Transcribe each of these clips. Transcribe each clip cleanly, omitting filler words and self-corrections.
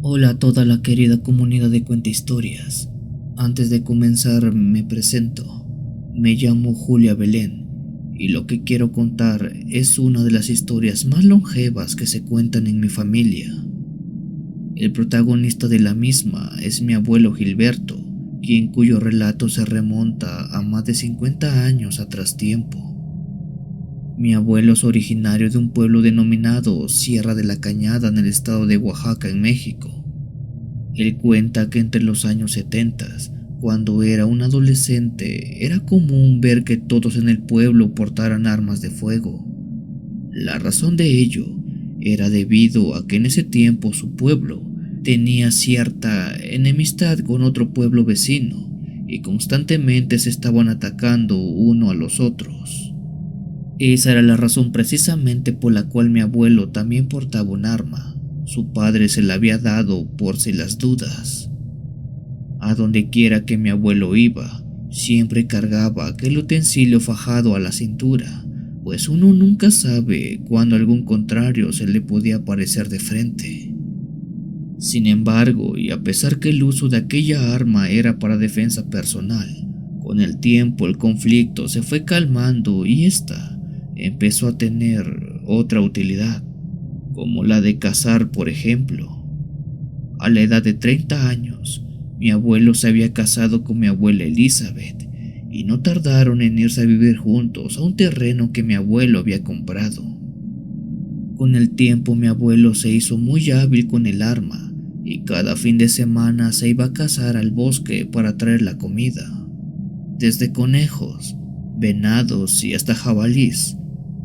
Hola a toda la querida comunidad de Cuenta Historias. Antes de comenzar me presento. Me llamo Julia Belén y lo que quiero contar es una de las historias más longevas que se cuentan en mi familia. El protagonista de la misma es mi abuelo Gilberto, cuyo relato se remonta a más de 50 años atrás tiempo. Mi abuelo es originario de un pueblo denominado Sierra de la Cañada en el estado de Oaxaca, en México. Él cuenta que entre los años 70, cuando era un adolescente, era común ver que todos en el pueblo portaran armas de fuego. La razón de ello era debido a que en ese tiempo su pueblo tenía cierta enemistad con otro pueblo vecino y constantemente se estaban atacando uno a los otros. Esa era la razón precisamente por la cual mi abuelo también portaba un arma. Su padre se la había dado por si las dudas. A donde quiera que mi abuelo iba, siempre cargaba aquel utensilio fajado a la cintura, pues uno nunca sabe cuándo algún contrario se le podía aparecer de frente. Sin embargo, y a pesar que el uso de aquella arma era para defensa personal, con el tiempo el conflicto se fue calmando y ésta empezó a tener otra utilidad, como la de cazar, por ejemplo. A la edad de 30 años, mi abuelo se había casado con mi abuela Elizabeth y no tardaron en irse a vivir juntos a un terreno que mi abuelo había comprado. Con el tiempo mi abuelo se hizo muy hábil con el arma y cada fin de semana se iba a cazar al bosque para traer la comida. Desde conejos, venados y hasta jabalís.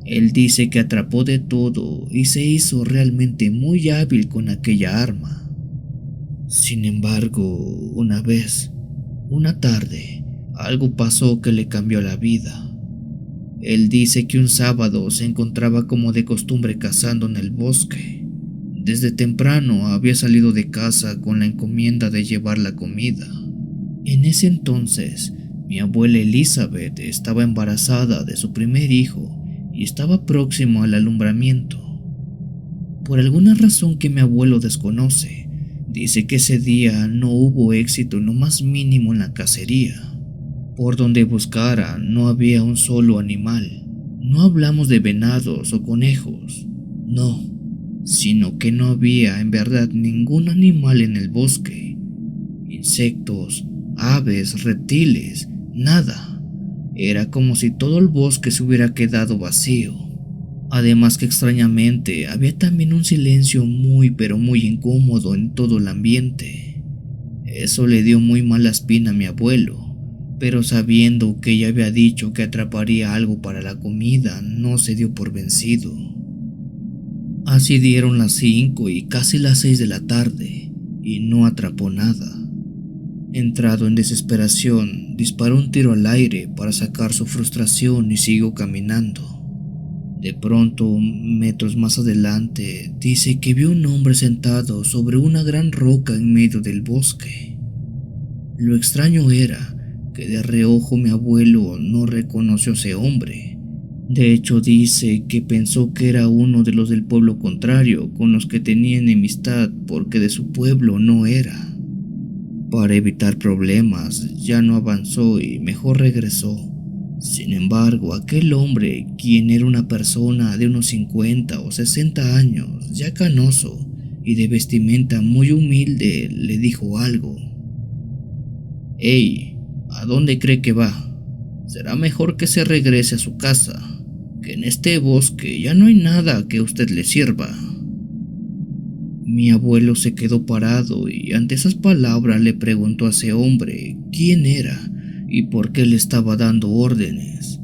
Él dice que atrapó de todo y se hizo realmente muy hábil con aquella arma. Sin embargo, una tarde, algo pasó que le cambió la vida. Él dice que un sábado se encontraba como de costumbre cazando en el bosque. Desde temprano había salido de casa con la encomienda de llevar la comida. En ese entonces, mi abuela Elizabeth estaba embarazada de su primer hijo y estaba próximo al alumbramiento. Por alguna razón que mi abuelo desconoce, dice que ese día no hubo éxito en lo más mínimo en la cacería. Por donde buscara no había un solo animal. No hablamos de venados o conejos, no, sino que no había en verdad ningún animal en el bosque. Insectos, aves, reptiles, nada. Era como si todo el bosque se hubiera quedado vacío. Además que extrañamente había también un silencio muy pero muy incómodo en todo el ambiente. Eso le dio muy mala espina a mi abuelo, pero sabiendo que ella había dicho que atraparía algo para la comida, no se dio por vencido. Así dieron las 5 y casi las 6 de la tarde, y no atrapó nada. Entrado en desesperación, disparó un tiro al aire para sacar su frustración y siguió caminando. De pronto, metros más adelante, dice que vio un hombre sentado sobre una gran roca en medio del bosque. Lo extraño era que de reojo mi abuelo no reconoció a ese hombre. De hecho, dice que pensó que era uno de los del pueblo contrario con los que tenía enemistad porque de su pueblo no era. Para evitar problemas, ya no avanzó y mejor regresó. Sin embargo, aquel hombre, quien era una persona de unos 50 o 60 años, ya canoso y de vestimenta muy humilde, le dijo algo. «Hey, ¿a dónde cree que va? Será mejor que se regrese a su casa, que en este bosque ya no hay nada que a usted le sirva». Mi abuelo se quedó parado y ante esas palabras le preguntó a ese hombre quién era y por qué le estaba dando órdenes.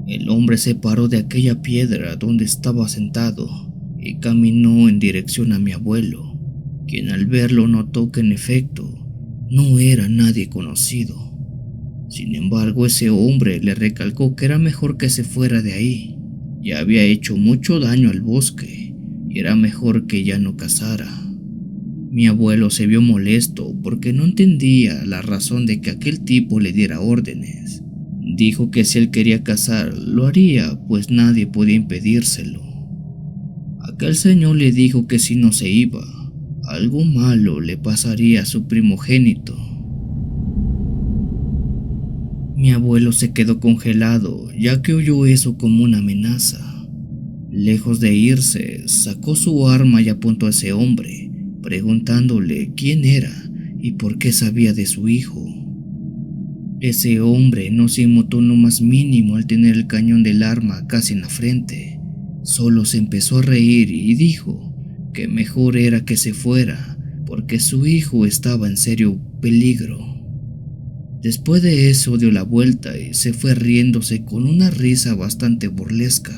El hombre se paró de aquella piedra donde estaba sentado y caminó en dirección a mi abuelo, quien al verlo notó que en efecto no era nadie conocido. Sin embargo, ese hombre le recalcó que era mejor que se fuera de ahí. Ya había hecho mucho daño al bosque y era mejor que ya no cazara. Mi abuelo se vio molesto porque no entendía la razón de que aquel tipo le diera órdenes. Dijo que si él quería cazar, lo haría, pues nadie podía impedírselo. Aquel señor le dijo que si no se iba, algo malo le pasaría a su primogénito. Mi abuelo se quedó congelado, ya que oyó eso como una amenaza. Lejos de irse, sacó su arma y apuntó a ese hombre, preguntándole quién era y por qué sabía de su hijo. Ese hombre no se inmutó lo más mínimo al tener el cañón del arma casi en la frente. Solo se empezó a reír y dijo que mejor era que se fuera, porque su hijo estaba en serio peligro. Después de eso dio la vuelta y se fue riéndose con una risa bastante burlesca.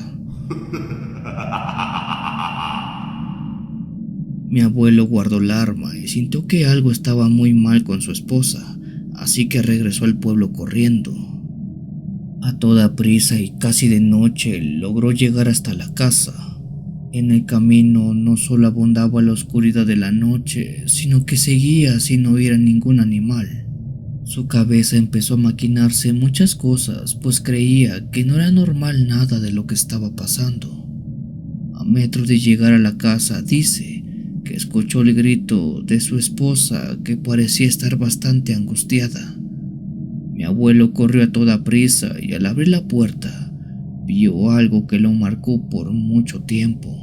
Mi abuelo guardó el arma y sintió que algo estaba muy mal con su esposa, así que regresó al pueblo corriendo. A toda prisa y casi de noche logró llegar hasta la casa. En el camino no solo abundaba la oscuridad de la noche, sino que seguía sin oír a ningún animal. Su cabeza empezó a maquinarse muchas cosas, pues creía que no era normal nada de lo que estaba pasando. A metros de llegar a la casa, dice que escuchó el grito de su esposa, que parecía estar bastante angustiada. Mi abuelo corrió a toda prisa y al abrir la puerta, vio algo que lo marcó por mucho tiempo.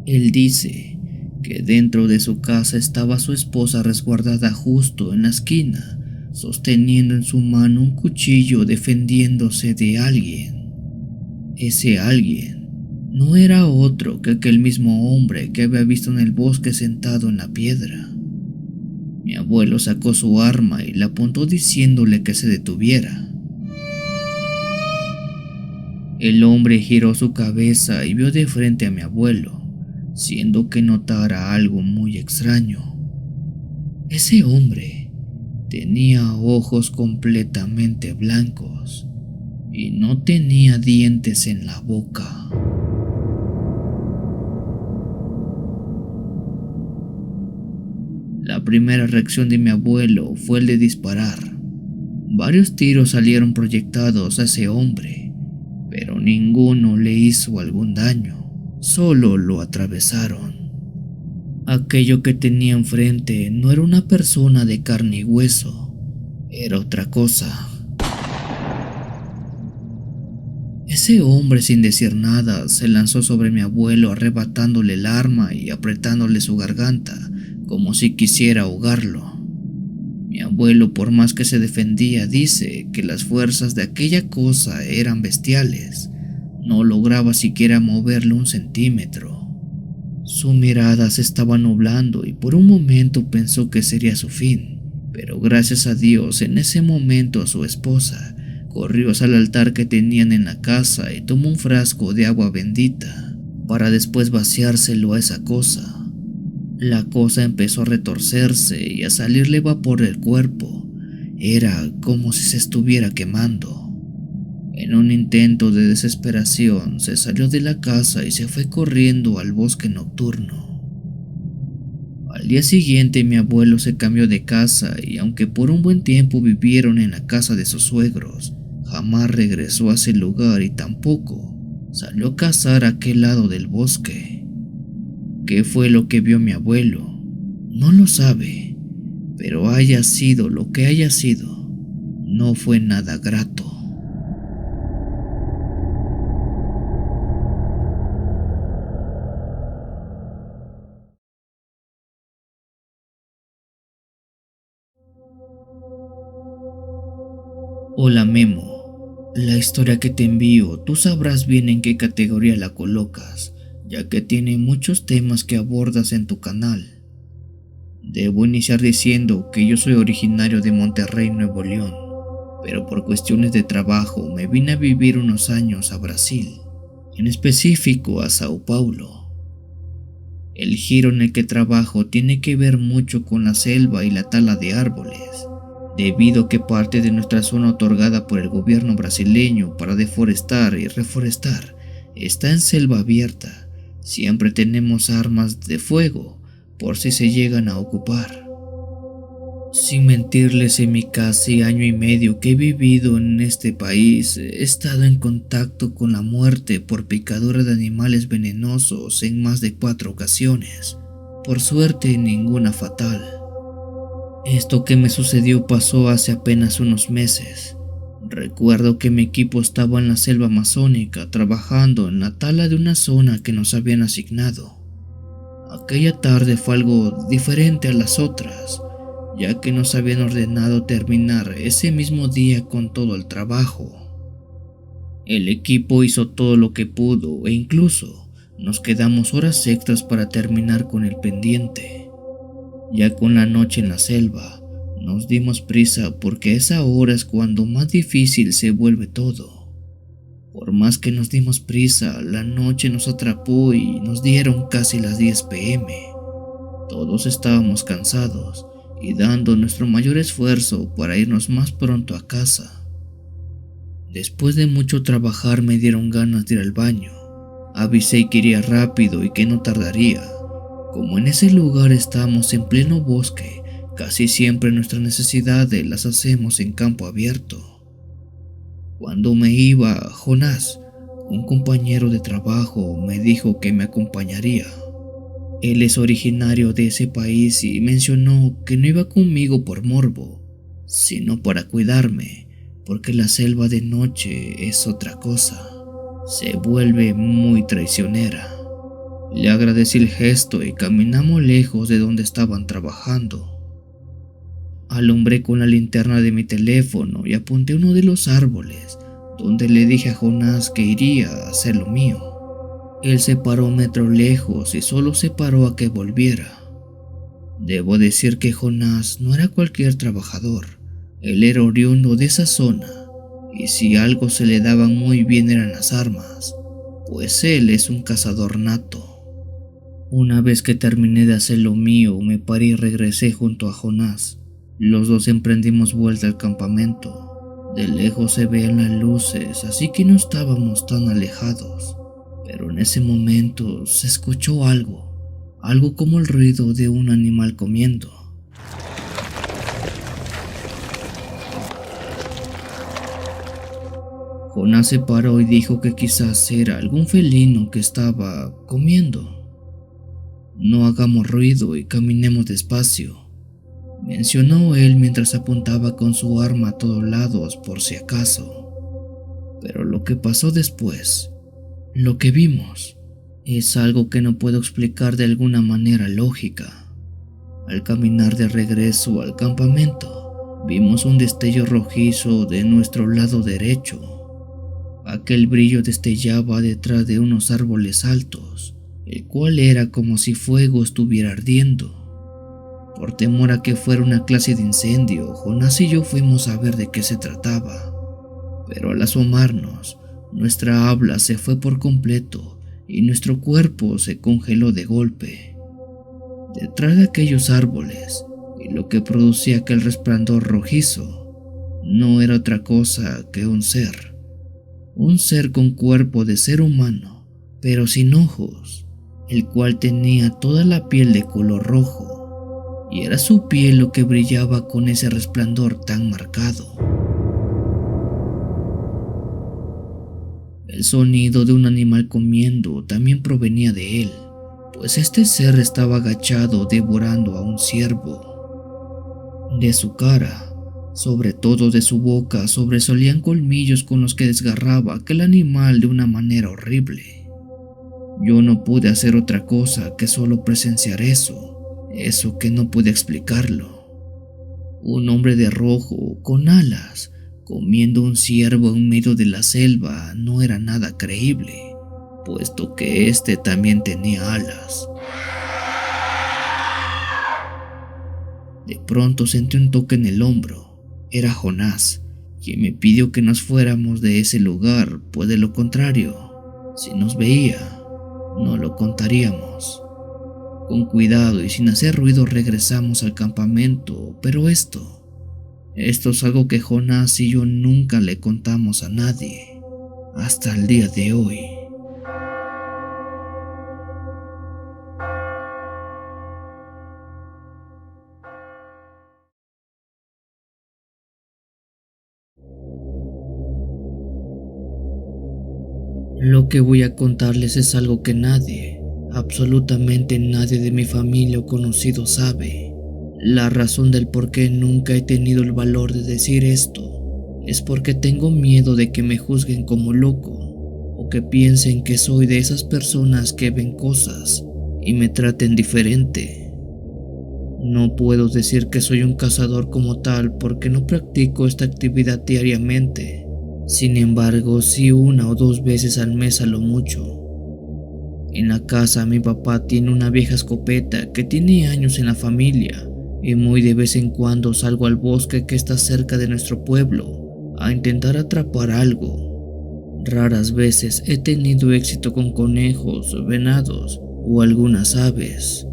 Él dice que dentro de su casa estaba su esposa resguardada justo en la esquina, sosteniendo en su mano un cuchillo defendiéndose de alguien. Ese alguien no era otro que aquel mismo hombre que había visto en el bosque sentado en la piedra. Mi abuelo sacó su arma y la apuntó diciéndole que se detuviera. El hombre giró su cabeza y vio de frente a mi abuelo, siendo que notara algo muy extraño. Ese hombre tenía ojos completamente blancos y no tenía dientes en la boca. La primera reacción de mi abuelo fue el de disparar. Varios tiros salieron proyectados a ese hombre, pero ninguno le hizo algún daño, solo lo atravesaron. Aquello que tenía enfrente no era una persona de carne y hueso, era otra cosa. Ese hombre, sin decir nada, se lanzó sobre mi abuelo, arrebatándole el arma y apretándole su garganta, como si quisiera ahogarlo. Mi abuelo, por más que se defendía, dice que las fuerzas de aquella cosa eran bestiales. No lograba siquiera moverlo un centímetro. Su mirada se estaba nublando y por un momento pensó que sería su fin, pero gracias a Dios en ese momento su esposa corrió hacia el altar que tenían en la casa y tomó un frasco de agua bendita para después vaciárselo a esa cosa. La cosa empezó a retorcerse y a salirle vapor del cuerpo. Era como si se estuviera quemando. En un intento de desesperación, se salió de la casa y se fue corriendo al bosque nocturno. Al día siguiente, mi abuelo se cambió de casa y aunque por un buen tiempo vivieron en la casa de sus suegros, jamás regresó a ese lugar y tampoco salió a cazar a aquel lado del bosque. ¿Qué fue lo que vio mi abuelo? No lo sabe, pero haya sido lo que haya sido, no fue nada grato. Hola Memo, la historia que te envío tú sabrás bien en qué categoría la colocas, ya que tiene muchos temas que abordas en tu canal. Debo iniciar diciendo que yo soy originario de Monterrey, Nuevo León, pero por cuestiones de trabajo me vine a vivir unos años a Brasil, en específico a Sao Paulo. El giro en el que trabajo tiene que ver mucho con la selva y la tala de árboles, debido a que parte de nuestra zona otorgada por el gobierno brasileño para deforestar y reforestar está en selva abierta. Siempre tenemos armas de fuego por si se llegan a ocupar. Sin mentirles, en mi casi año y medio que he vivido en este país, he estado en contacto con la muerte por picadura de animales venenosos en más de 4 ocasiones. Por suerte, ninguna fatal. Esto que me sucedió pasó hace apenas unos meses. Recuerdo que mi equipo estaba en la selva amazónica trabajando en la tala de una zona que nos habían asignado. Aquella tarde fue algo diferente a las otras, ya que nos habían ordenado terminar ese mismo día con todo el trabajo. El equipo hizo todo lo que pudo e incluso nos quedamos horas extras para terminar con el pendiente. Ya con la noche en la selva, nos dimos prisa porque esa hora es cuando más difícil se vuelve todo. Por más que nos dimos prisa, la noche nos atrapó y nos dieron casi las 10 p.m. Todos estábamos cansados y dando nuestro mayor esfuerzo para irnos más pronto a casa. Después de mucho trabajar me dieron ganas de ir al baño. Avisé que iría rápido y que no tardaría. Como en ese lugar estábamos en pleno bosque, casi siempre nuestras necesidades las hacemos en campo abierto. Cuando me iba, Jonás, un compañero de trabajo, me dijo que me acompañaría. Él es originario de ese país y mencionó que no iba conmigo por morbo, sino para cuidarme, porque la selva de noche es otra cosa. Se vuelve muy traicionera. Le agradecí el gesto y caminamos lejos de donde estaban trabajando. Alumbré con la linterna de mi teléfono y apunté a uno de los árboles, donde le dije a Jonás que iría a hacer lo mío. Él se paró un metro lejos y solo se paró a que volviera. Debo decir que Jonás no era cualquier trabajador. Él era oriundo de esa zona, y si algo se le daba muy bien eran las armas, pues él es un cazador nato. Una vez que terminé de hacer lo mío, me paré y regresé junto a Jonás. Los dos emprendimos vuelta al campamento. De lejos se veían las luces, así que no estábamos tan alejados. Pero en ese momento se escuchó algo como el ruido de un animal comiendo. Jonás se paró y dijo que quizás era algún felino que estaba comiendo. No hagamos ruido y caminemos despacio, mencionó él mientras apuntaba con su arma a todos lados por si acaso. Pero lo que pasó después, lo que vimos, es algo que no puedo explicar de alguna manera lógica. Al caminar de regreso al campamento, vimos un destello rojizo de nuestro lado derecho. Aquel brillo destellaba detrás de unos árboles altos, el cual era como si fuego estuviera ardiendo. Por temor a que fuera una clase de incendio, Jonás y yo fuimos a ver de qué se trataba. Pero al asomarnos, nuestra habla se fue por completo y nuestro cuerpo se congeló de golpe. Detrás de aquellos árboles, y lo que producía aquel resplandor rojizo, no era otra cosa que un ser con cuerpo de ser humano, pero sin ojos, el cual tenía toda la piel de color rojo, y era su piel lo que brillaba con ese resplandor tan marcado. El sonido de un animal comiendo también provenía de él, pues este ser estaba agachado devorando a un ciervo. De su cara, sobre todo de su boca, sobresalían colmillos con los que desgarraba aquel animal de una manera horrible. Yo no pude hacer otra cosa que solo presenciar eso que no pude explicarlo. Un hombre de rojo, con alas, comiendo un ciervo en medio de la selva no era nada creíble, puesto que este también tenía alas. De pronto sentí un toque en el hombro. Era Jonás, quien me pidió que nos fuéramos de ese lugar, pues de lo contrario, si nos veía, no lo contaríamos. Con cuidado y sin hacer ruido regresamos al campamento, pero esto es algo que Jonás y yo nunca le contamos a nadie, hasta el día de hoy. Lo que voy a contarles es algo que nadie, Absolutamente nadie de mi familia o conocido sabe. La razón del por qué nunca he tenido el valor de decir esto es porque tengo miedo de que me juzguen como loco o que piensen que soy de esas personas que ven cosas y me traten diferente. No puedo decir que soy un cazador como tal porque no practico esta actividad diariamente. Sin embargo, sí 1 o 2 veces al mes a lo mucho. En la casa mi papá tiene una vieja escopeta que tiene años en la familia y muy de vez en cuando salgo al bosque que está cerca de nuestro pueblo a intentar atrapar algo. Raras veces he tenido éxito con conejos, venados o algunas aves.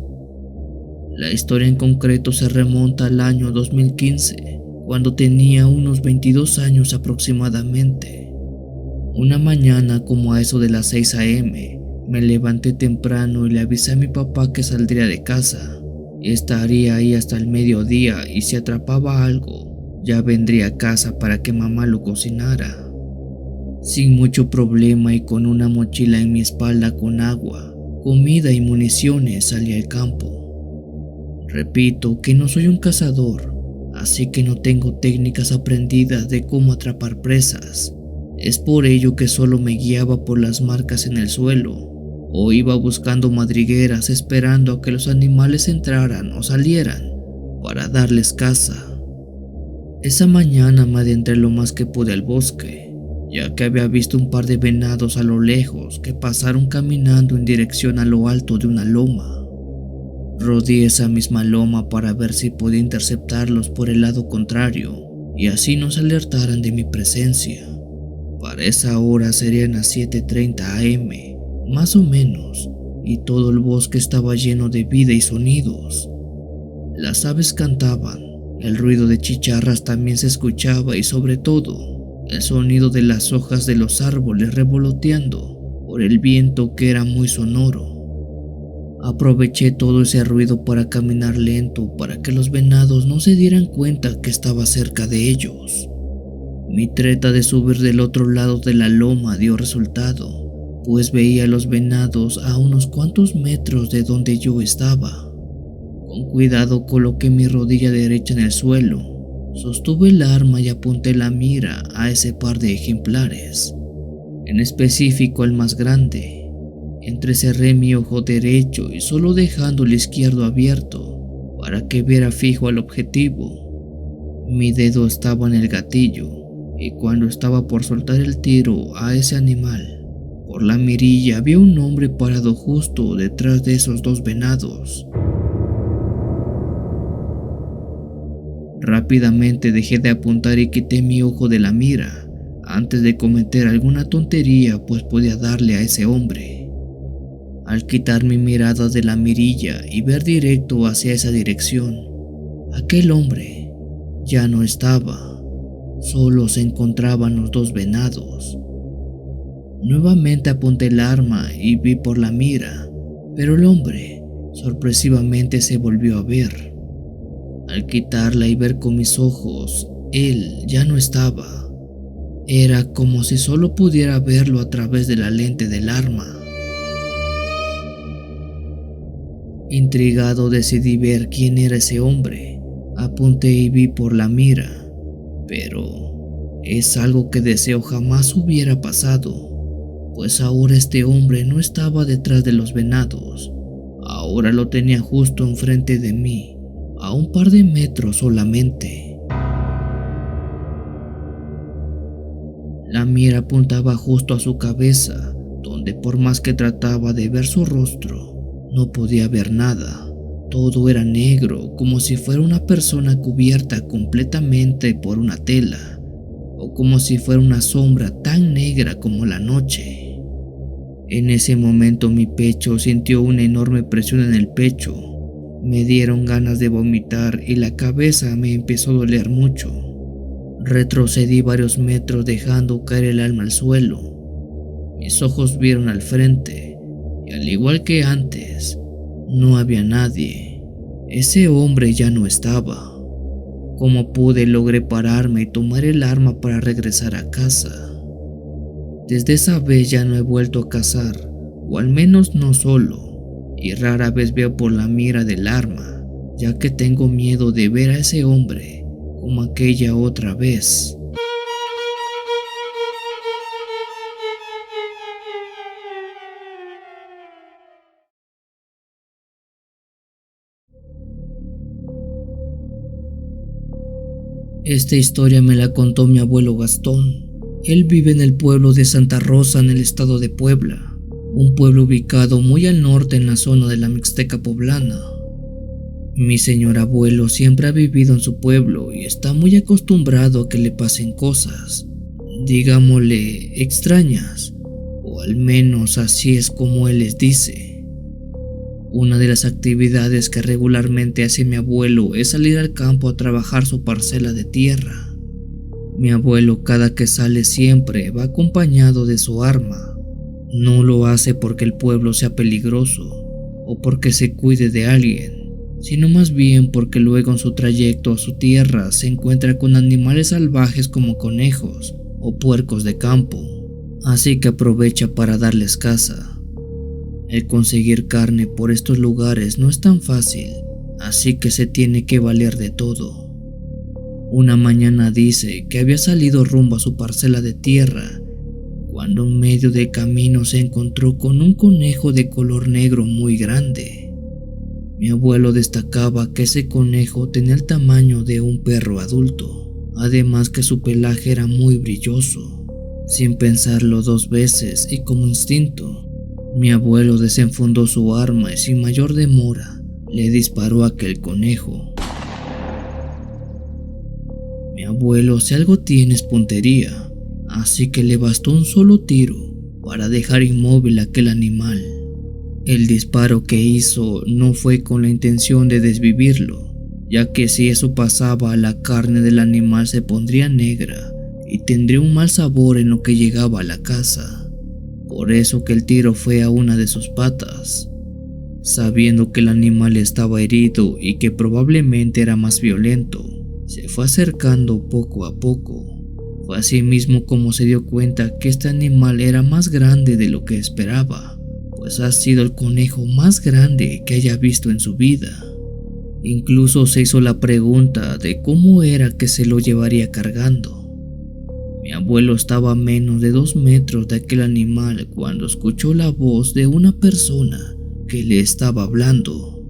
La historia en concreto se remonta al año 2015, cuando tenía unos 22 años aproximadamente. Una mañana como a eso de las 6 a.m., me levanté temprano y le avisé a mi papá que saldría de casa. Estaría ahí hasta el mediodía y si atrapaba algo, ya vendría a casa para que mamá lo cocinara. Sin mucho problema y con una mochila en mi espalda con agua, comida y municiones salí al campo. Repito que no soy un cazador, así que no tengo técnicas aprendidas de cómo atrapar presas. Es por ello que solo me guiaba por las marcas en el suelo o iba buscando madrigueras esperando a que los animales entraran o salieran para darles caza. Esa mañana me adentré lo más que pude al bosque, ya que había visto un par de venados a lo lejos que pasaron caminando en dirección a lo alto de una loma. Rodeé esa misma loma para ver si podía interceptarlos por el lado contrario y así no se alertaran de mi presencia. Para esa hora serían las 7:30 a.m., más o menos, y todo el bosque estaba lleno de vida y sonidos. Las aves cantaban, el ruido de chicharras también se escuchaba y sobre todo, el sonido de las hojas de los árboles revoloteando por el viento que era muy sonoro. Aproveché todo ese ruido para caminar lento para que los venados no se dieran cuenta que estaba cerca de ellos. Mi treta de subir del otro lado de la loma dio resultado, pues veía a los venados a unos cuantos metros de donde yo estaba. Con cuidado coloqué mi rodilla derecha en el suelo, sostuve el arma y apunté la mira a ese par de ejemplares, en específico al más grande. Entrecerré mi ojo derecho y solo dejando el izquierdo abierto para que viera fijo al objetivo. Mi dedo estaba en el gatillo y cuando estaba por soltar el tiro a ese animal, por la mirilla había un hombre parado justo detrás de esos 2 venados. Rápidamente dejé de apuntar y quité mi ojo de la mira antes de cometer alguna tontería, pues podía darle a ese hombre. Al quitar mi mirada de la mirilla y ver directo hacia esa dirección, aquel hombre ya no estaba, solo se encontraban los 2 venados. Nuevamente apunté el arma y vi por la mira, pero el hombre sorpresivamente se volvió a ver. Al quitarla y ver con mis ojos, él ya no estaba. Era como si solo pudiera verlo a través de la lente del arma. Intrigado decidí ver quién era ese hombre. Apunté y vi por la mira, pero es algo que deseo jamás hubiera pasado, pues ahora este hombre no estaba detrás de los venados, ahora lo tenía justo enfrente de mí, a un par de metros solamente. La mira apuntaba justo a su cabeza, donde por más que trataba de ver su rostro, no podía ver nada. Todo era negro, como si fuera una persona cubierta completamente por una tela, o como si fuera una sombra tan negra como la noche. En ese momento mi pecho sintió una enorme presión en el pecho. Me dieron ganas de vomitar y la cabeza me empezó a doler mucho. Retrocedí varios metros dejando caer el alma al suelo. Mis ojos vieron al frente y al igual que antes, no había nadie. Ese hombre ya no estaba. Como pude logré pararme y tomar el arma para regresar a casa. Desde esa vez ya no he vuelto a cazar, o al menos no solo. y rara vez veo por la mira del arma, ya que tengo miedo de ver a ese hombre como aquella otra vez. Esta historia me la contó mi abuelo Gastón. Él vive en el pueblo de Santa Rosa, en el estado de Puebla, un pueblo ubicado muy al norte en la zona de la Mixteca poblana. Mi señor abuelo siempre ha vivido en su pueblo y está muy acostumbrado a que le pasen cosas, digámosle, extrañas, o al menos así es como él les dice. Una de las actividades que regularmente hace mi abuelo es salir al campo a trabajar su parcela de tierra. Mi abuelo cada que sale siempre va acompañado de su arma. No lo hace porque el pueblo sea peligroso o porque se cuide de alguien, sino más bien porque luego en su trayecto a su tierra se encuentra con animales salvajes como conejos o puercos de campo, así que aprovecha para darles caza. El conseguir carne por estos lugares no es tan fácil, así que se tiene que valer de todo. Una mañana dice que había salido rumbo a su parcela de tierra, cuando en medio del camino se encontró con un conejo de color negro muy grande. Mi abuelo destacaba que ese conejo tenía el tamaño de un perro adulto, además que su pelaje era muy brilloso. Sin pensarlo dos veces y como instinto, mi abuelo desenfundó su arma y sin mayor demora le disparó a aquel conejo. Mi abuelo, si algo tiene, es puntería, así que le bastó un solo tiro para dejar inmóvil a aquel animal. El disparo que hizo no fue con la intención de desvivirlo, ya que si eso pasaba, la carne del animal se pondría negra y tendría un mal sabor en lo que llegaba a la casa. Por eso que el tiro fue a una de sus patas. Sabiendo que el animal estaba herido y que probablemente era más violento, se fue acercando poco a poco. Fue así mismo como se dio cuenta que este animal era más grande de lo que esperaba, pues ha sido el conejo más grande que haya visto en su vida. Incluso se hizo la pregunta de cómo era que se lo llevaría cargando. Mi abuelo estaba a menos de 2 metros de aquel animal cuando escuchó la voz de una persona que le estaba hablando.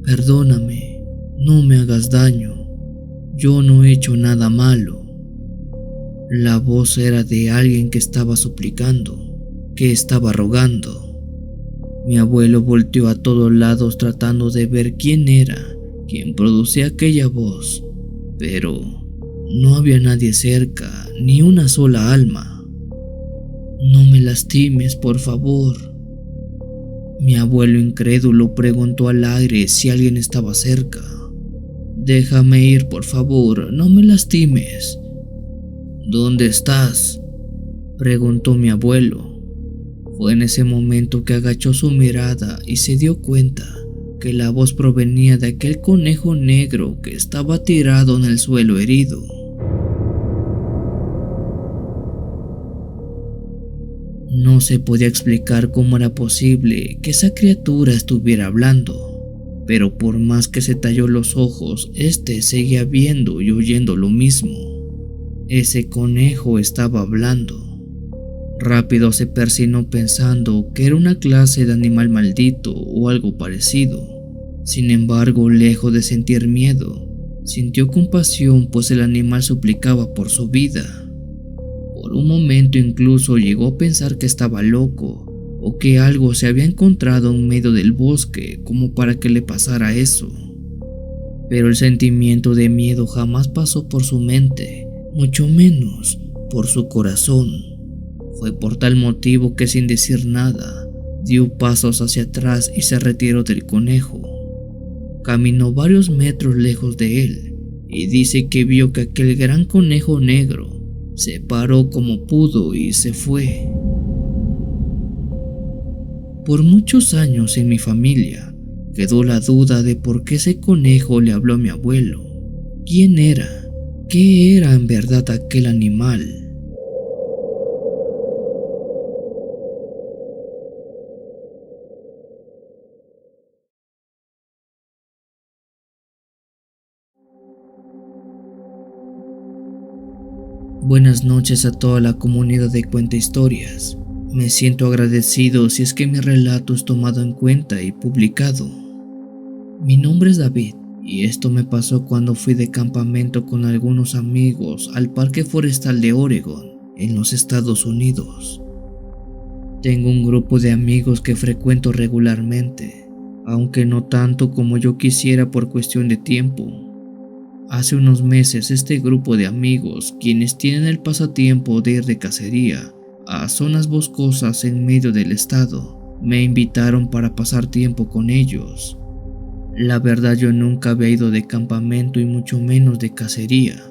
Perdóname, no me hagas daño, yo no he hecho nada malo. La voz era de alguien que estaba suplicando, que estaba rogando. Mi abuelo volteó a todos lados tratando de ver quién era quien producía aquella voz, pero no había nadie cerca, ni una sola alma. No me lastimes, por favor. Mi abuelo incrédulo preguntó al aire si alguien estaba cerca. Déjame ir, por favor, no me lastimes. ¿Dónde estás?, preguntó mi abuelo. Fue en ese momento que agachó su mirada y se dio cuenta que la voz provenía de aquel conejo negro que estaba tirado en el suelo herido. No se podía explicar cómo era posible que esa criatura estuviera hablando, pero por más que se talló los ojos, este seguía viendo y oyendo lo mismo. Ese conejo estaba hablando. Rápido se persinó pensando que era una clase de animal maldito o algo parecido. Sin embargo, lejos de sentir miedo, sintió compasión, pues el animal suplicaba por su vida. Por un momento incluso llegó a pensar que estaba loco o que algo se había encontrado en medio del bosque como para que le pasara eso. Pero el sentimiento de miedo jamás pasó por su mente, mucho menos por su corazón. Fue por tal motivo que sin decir nada, dio pasos hacia atrás y se retiró del conejo. Caminó varios metros lejos de él y dice que vio que aquel gran conejo negro se paró como pudo y se fue. Por muchos años en mi familia quedó la duda de por qué ese conejo le habló a mi abuelo. ¿Quién era? ¿Qué era en verdad aquel animal? Buenas noches a toda la comunidad de Cuenta Historias. Me siento agradecido si es que mi relato es tomado en cuenta y publicado. Mi nombre es David y esto me pasó cuando fui de campamento con algunos amigos al Parque Forestal de Oregon, en los Estados Unidos. Tengo un grupo de amigos que frecuento regularmente, aunque no tanto como yo quisiera por cuestión de tiempo. Hace unos meses este grupo de amigos, quienes tienen el pasatiempo de ir de cacería a zonas boscosas en medio del estado, me invitaron para pasar tiempo con ellos. La verdad yo nunca había ido de campamento y mucho menos de cacería,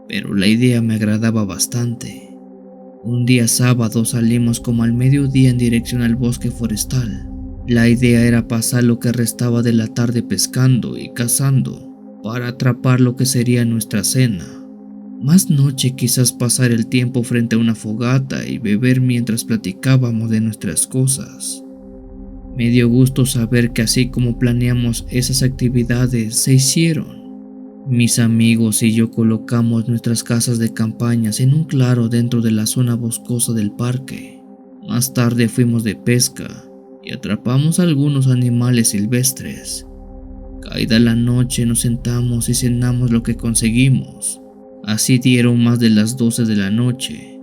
pero la idea me agradaba bastante. Un día sábado salimos como al mediodía en dirección al bosque forestal. La idea era pasar lo que restaba de la tarde pescando y cazando para atrapar lo que sería nuestra cena. Más noche quizás pasar el tiempo frente a una fogata y beber mientras platicábamos de nuestras cosas. Me dio gusto saber que así como planeamos esas actividades se hicieron. Mis amigos y yo colocamos nuestras casas de campañas en un claro dentro de la zona boscosa del parque. Más tarde fuimos de pesca y atrapamos algunos animales silvestres. Caída la noche nos sentamos y cenamos lo que conseguimos. Así dieron más de las 12 de la noche.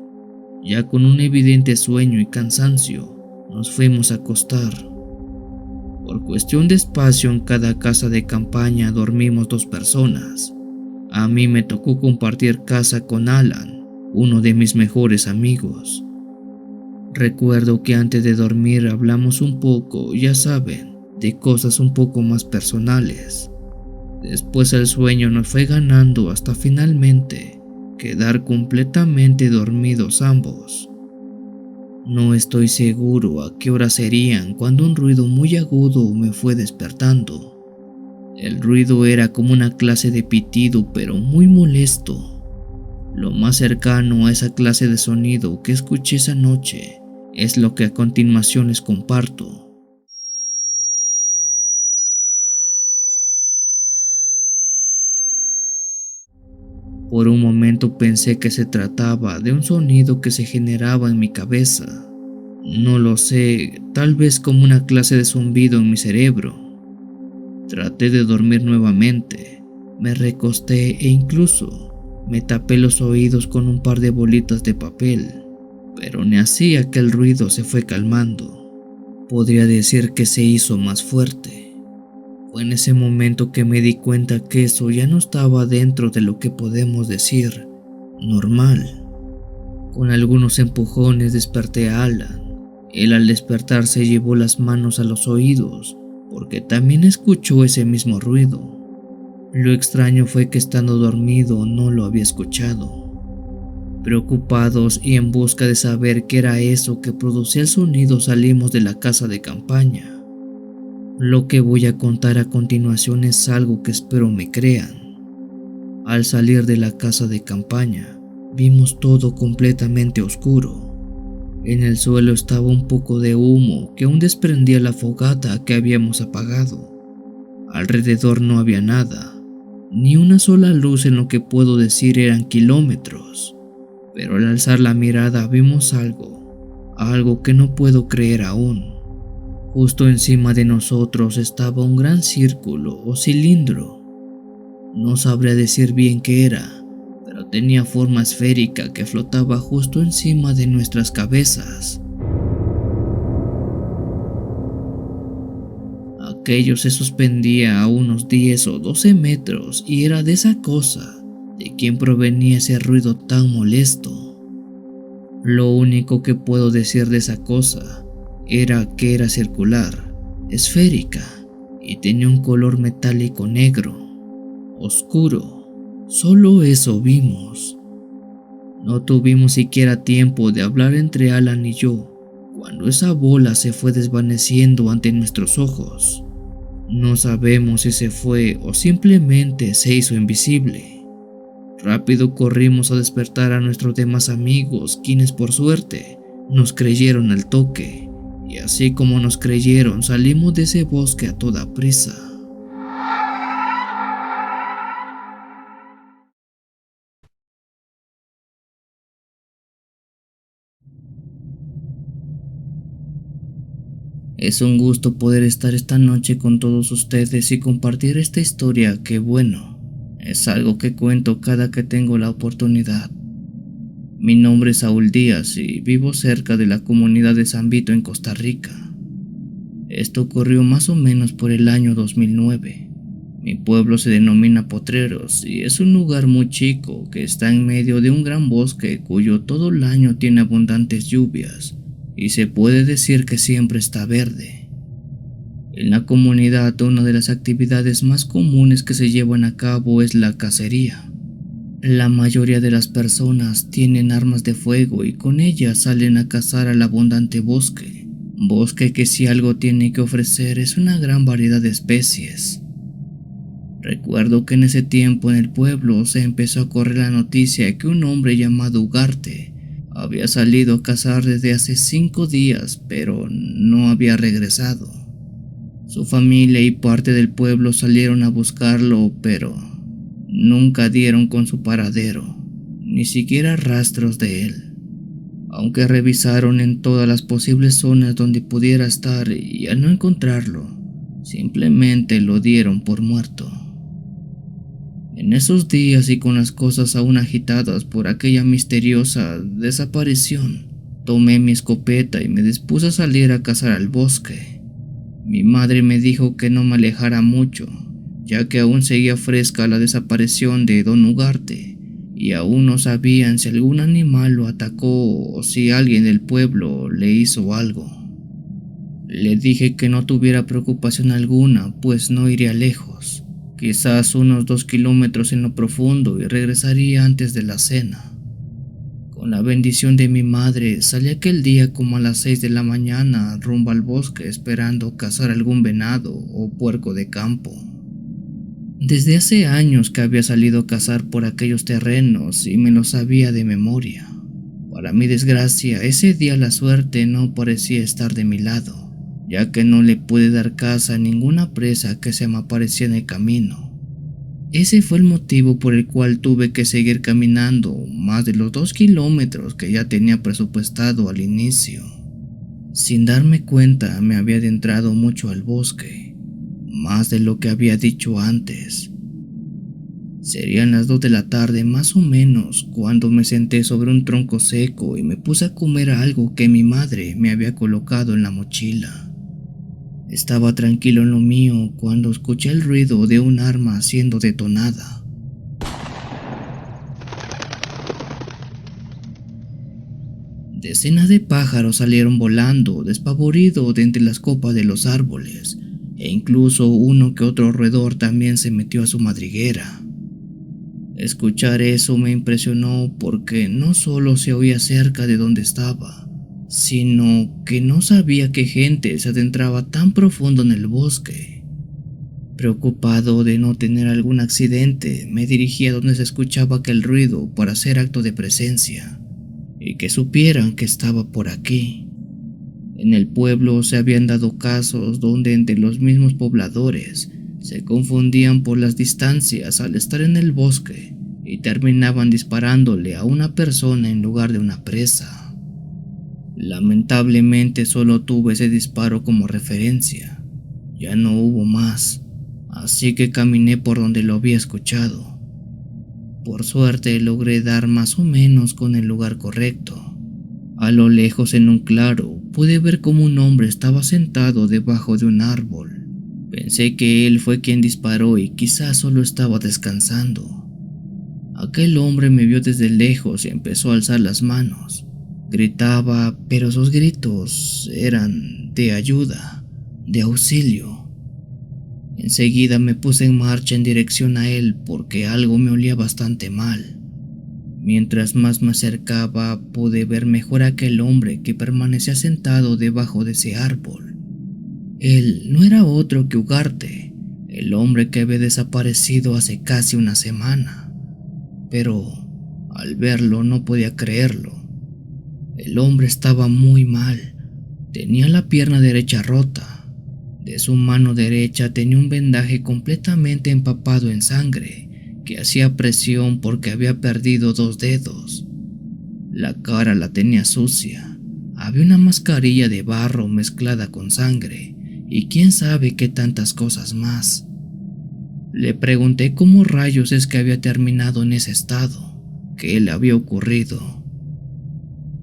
Ya con un evidente sueño y cansancio, nos fuimos a acostar. Por cuestión de espacio en cada casa de campaña dormimos 2 personas. A mí me tocó compartir casa con Alan, uno de mis mejores amigos. Recuerdo que antes de dormir hablamos un poco, ya saben, de cosas un poco más personales. Después el sueño nos fue ganando hasta finalmente quedar completamente dormidos ambos. No estoy seguro a qué hora serían cuando un ruido muy agudo me fue despertando. El ruido era como una clase de pitido pero muy molesto. Lo más cercano a esa clase de sonido que escuché esa noche es lo que a continuación les comparto. Por un momento pensé que se trataba de un sonido que se generaba en mi cabeza. No lo sé, tal vez como una clase de zumbido en mi cerebro. Traté de dormir nuevamente, me recosté e incluso me tapé los oídos con un par de bolitas de papel, pero ni así aquel ruido se fue calmando. Podría decir que se hizo más fuerte. Fue en ese momento que me di cuenta que eso ya no estaba dentro de lo que podemos decir normal. Con algunos empujones desperté a Alan. Él al despertar se llevó las manos a los oídos porque también escuchó ese mismo ruido. Lo extraño fue que estando dormido no lo había escuchado. Preocupados y en busca de saber qué era eso que producía el sonido salimos de la casa de campaña. Lo que voy a contar a continuación es algo que espero me crean. Al salir de la casa de campaña, vimos todo completamente oscuro. En el suelo estaba un poco de humo que aún desprendía la fogata que habíamos apagado. Alrededor no había nada, ni una sola luz en lo que puedo decir eran kilómetros. Pero al alzar la mirada vimos algo que no puedo creer aún. Justo encima de nosotros estaba un gran círculo o cilindro. No sabría decir bien qué era, pero tenía forma esférica que flotaba justo encima de nuestras cabezas. Aquello se suspendía a unos 10 o 12 metros y era de esa cosa de quien provenía ese ruido tan molesto. Lo único que puedo decir de esa cosa era que era circular, esférica y tenía un color metálico negro, oscuro. Solo eso vimos. No tuvimos siquiera tiempo de hablar entre Alan y yo cuando esa bola se fue desvaneciendo ante nuestros ojos. No sabemos si se fue o simplemente se hizo invisible. Rápido corrimos a despertar a nuestros demás amigos, quienes por suerte nos creyeron al toque. Y así como nos creyeron, salimos de ese bosque a toda prisa. Es un gusto poder estar esta noche con todos ustedes y compartir esta historia que, bueno, es algo que cuento cada que tengo la oportunidad. Mi nombre es Saúl Díaz y vivo cerca de la comunidad de San Vito en Costa Rica. Esto ocurrió más o menos por el año 2009. Mi pueblo se denomina Potreros y es un lugar muy chico que está en medio de un gran bosque cuyo todo el año tiene abundantes lluvias y se puede decir que siempre está verde. En la comunidad, una de las actividades más comunes que se llevan a cabo es la cacería. La mayoría de las personas tienen armas de fuego y con ellas salen a cazar al abundante bosque. Bosque que si algo tiene que ofrecer es una gran variedad de especies. Recuerdo que en ese tiempo en el pueblo se empezó a correr la noticia que un hombre llamado Ugarte había salido a cazar desde hace 5 días, pero no había regresado. Su familia y parte del pueblo salieron a buscarlo, pero nunca dieron con su paradero, ni siquiera rastros de él. Aunque revisaron en todas las posibles zonas donde pudiera estar y al no encontrarlo, simplemente lo dieron por muerto. En esos días y con las cosas aún agitadas por aquella misteriosa desaparición, tomé mi escopeta y me dispuse a salir a cazar al bosque. Mi madre me dijo que no me alejara mucho, ya que aún seguía fresca la desaparición de don Ugarte y aún no sabían si algún animal lo atacó o si alguien del pueblo le hizo algo. Le dije que no tuviera preocupación alguna, pues no iría lejos, quizás unos 2 kilómetros en lo profundo, y regresaría antes de la cena. Con la bendición de mi madre, salí aquel día como a las 6 de la mañana rumbo al bosque esperando cazar algún venado o puerco de campo. Desde hace años que había salido a cazar por aquellos terrenos y me lo sabía de memoria. Para mi desgracia, ese día la suerte no parecía estar de mi lado, ya que no le pude dar caza a ninguna presa que se me aparecía en el camino. Ese fue el motivo por el cual tuve que seguir caminando más de los 2 kilómetros que ya tenía presupuestado al inicio. Sin darme cuenta, me había adentrado mucho al bosque, más de lo que había dicho antes. Serían las 2 de la tarde más o menos cuando me senté sobre un tronco seco y me puse a comer algo que mi madre me había colocado en la mochila. Estaba tranquilo en lo mío cuando escuché el ruido de un arma siendo detonada. Decenas de pájaros salieron volando, despavoridos de entre las copas de los árboles, e incluso uno que otro roedor también se metió a su madriguera. Escuchar eso me impresionó porque no solo se oía cerca de donde estaba, sino que no sabía que gente se adentraba tan profundo en el bosque. Preocupado de no tener algún accidente, me dirigí a donde se escuchaba aquel ruido para hacer acto de presencia y que supieran que estaba por aquí. En el pueblo se habían dado casos donde entre los mismos pobladores se confundían por las distancias al estar en el bosque y terminaban disparándole a una persona en lugar de una presa. Lamentablemente solo tuve ese disparo como referencia, ya no hubo más, así que caminé por donde lo había escuchado. Por suerte logré dar más o menos con el lugar correcto. A lo lejos en un claro pude ver cómo un hombre estaba sentado debajo de un árbol. Pensé que él fue quien disparó y quizás solo estaba descansando. Aquel hombre me vio desde lejos y empezó a alzar las manos. Gritaba, pero sus gritos eran de ayuda, de auxilio. Enseguida me puse en marcha en dirección a él porque algo me olía bastante mal. Mientras más me acercaba, pude ver mejor a aquel hombre que permanecía sentado debajo de ese árbol. Él no era otro que Ugarte, el hombre que había desaparecido hace casi una semana. Pero al verlo no podía creerlo. El hombre estaba muy mal. Tenía la pierna derecha rota. De su mano derecha tenía un vendaje completamente empapado en sangre que hacía presión porque había perdido 2 dedos. La cara la tenía sucia. Había Había una mascarilla de barro mezclada con sangre y quién sabe qué tantas cosas más. Le pregunté cómo rayos es que había terminado en ese estado, qué le había ocurrido.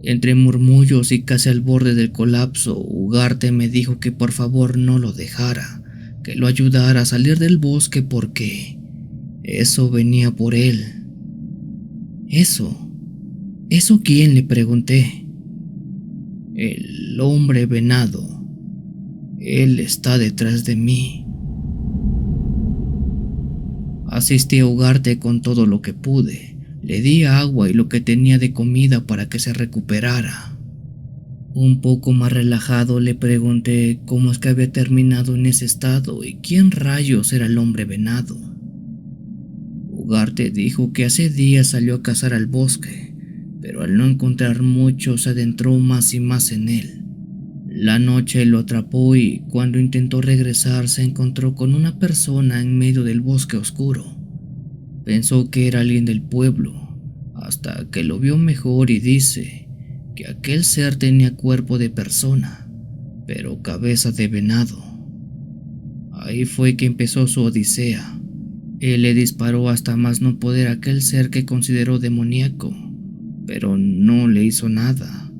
Entre murmullos y casi al borde del colapso, Ugarte me dijo que por favor no lo dejara, que lo ayudara a salir del bosque porque eso venía por él. ¿Eso quién?, le pregunté. El hombre venado. Él está detrás de mí. Asistí a Ugarte con todo lo que pude. Le di agua y lo que tenía de comida para que se recuperara. Un poco más relajado le pregunté cómo es que había terminado en ese estado y quién rayos era el hombre venado. Ugarte dijo que hace días salió a cazar al bosque, pero al no encontrar mucho se adentró más y más en él. La noche lo atrapó y cuando intentó regresar se encontró con una persona en medio del bosque oscuro. Pensó que era alguien del pueblo, hasta que lo vio mejor y dice que aquel ser tenía cuerpo de persona, pero cabeza de venado. Ahí fue que empezó su odisea. Él le disparó hasta más no poder a aquel ser que consideró demoníaco, pero no le hizo nada.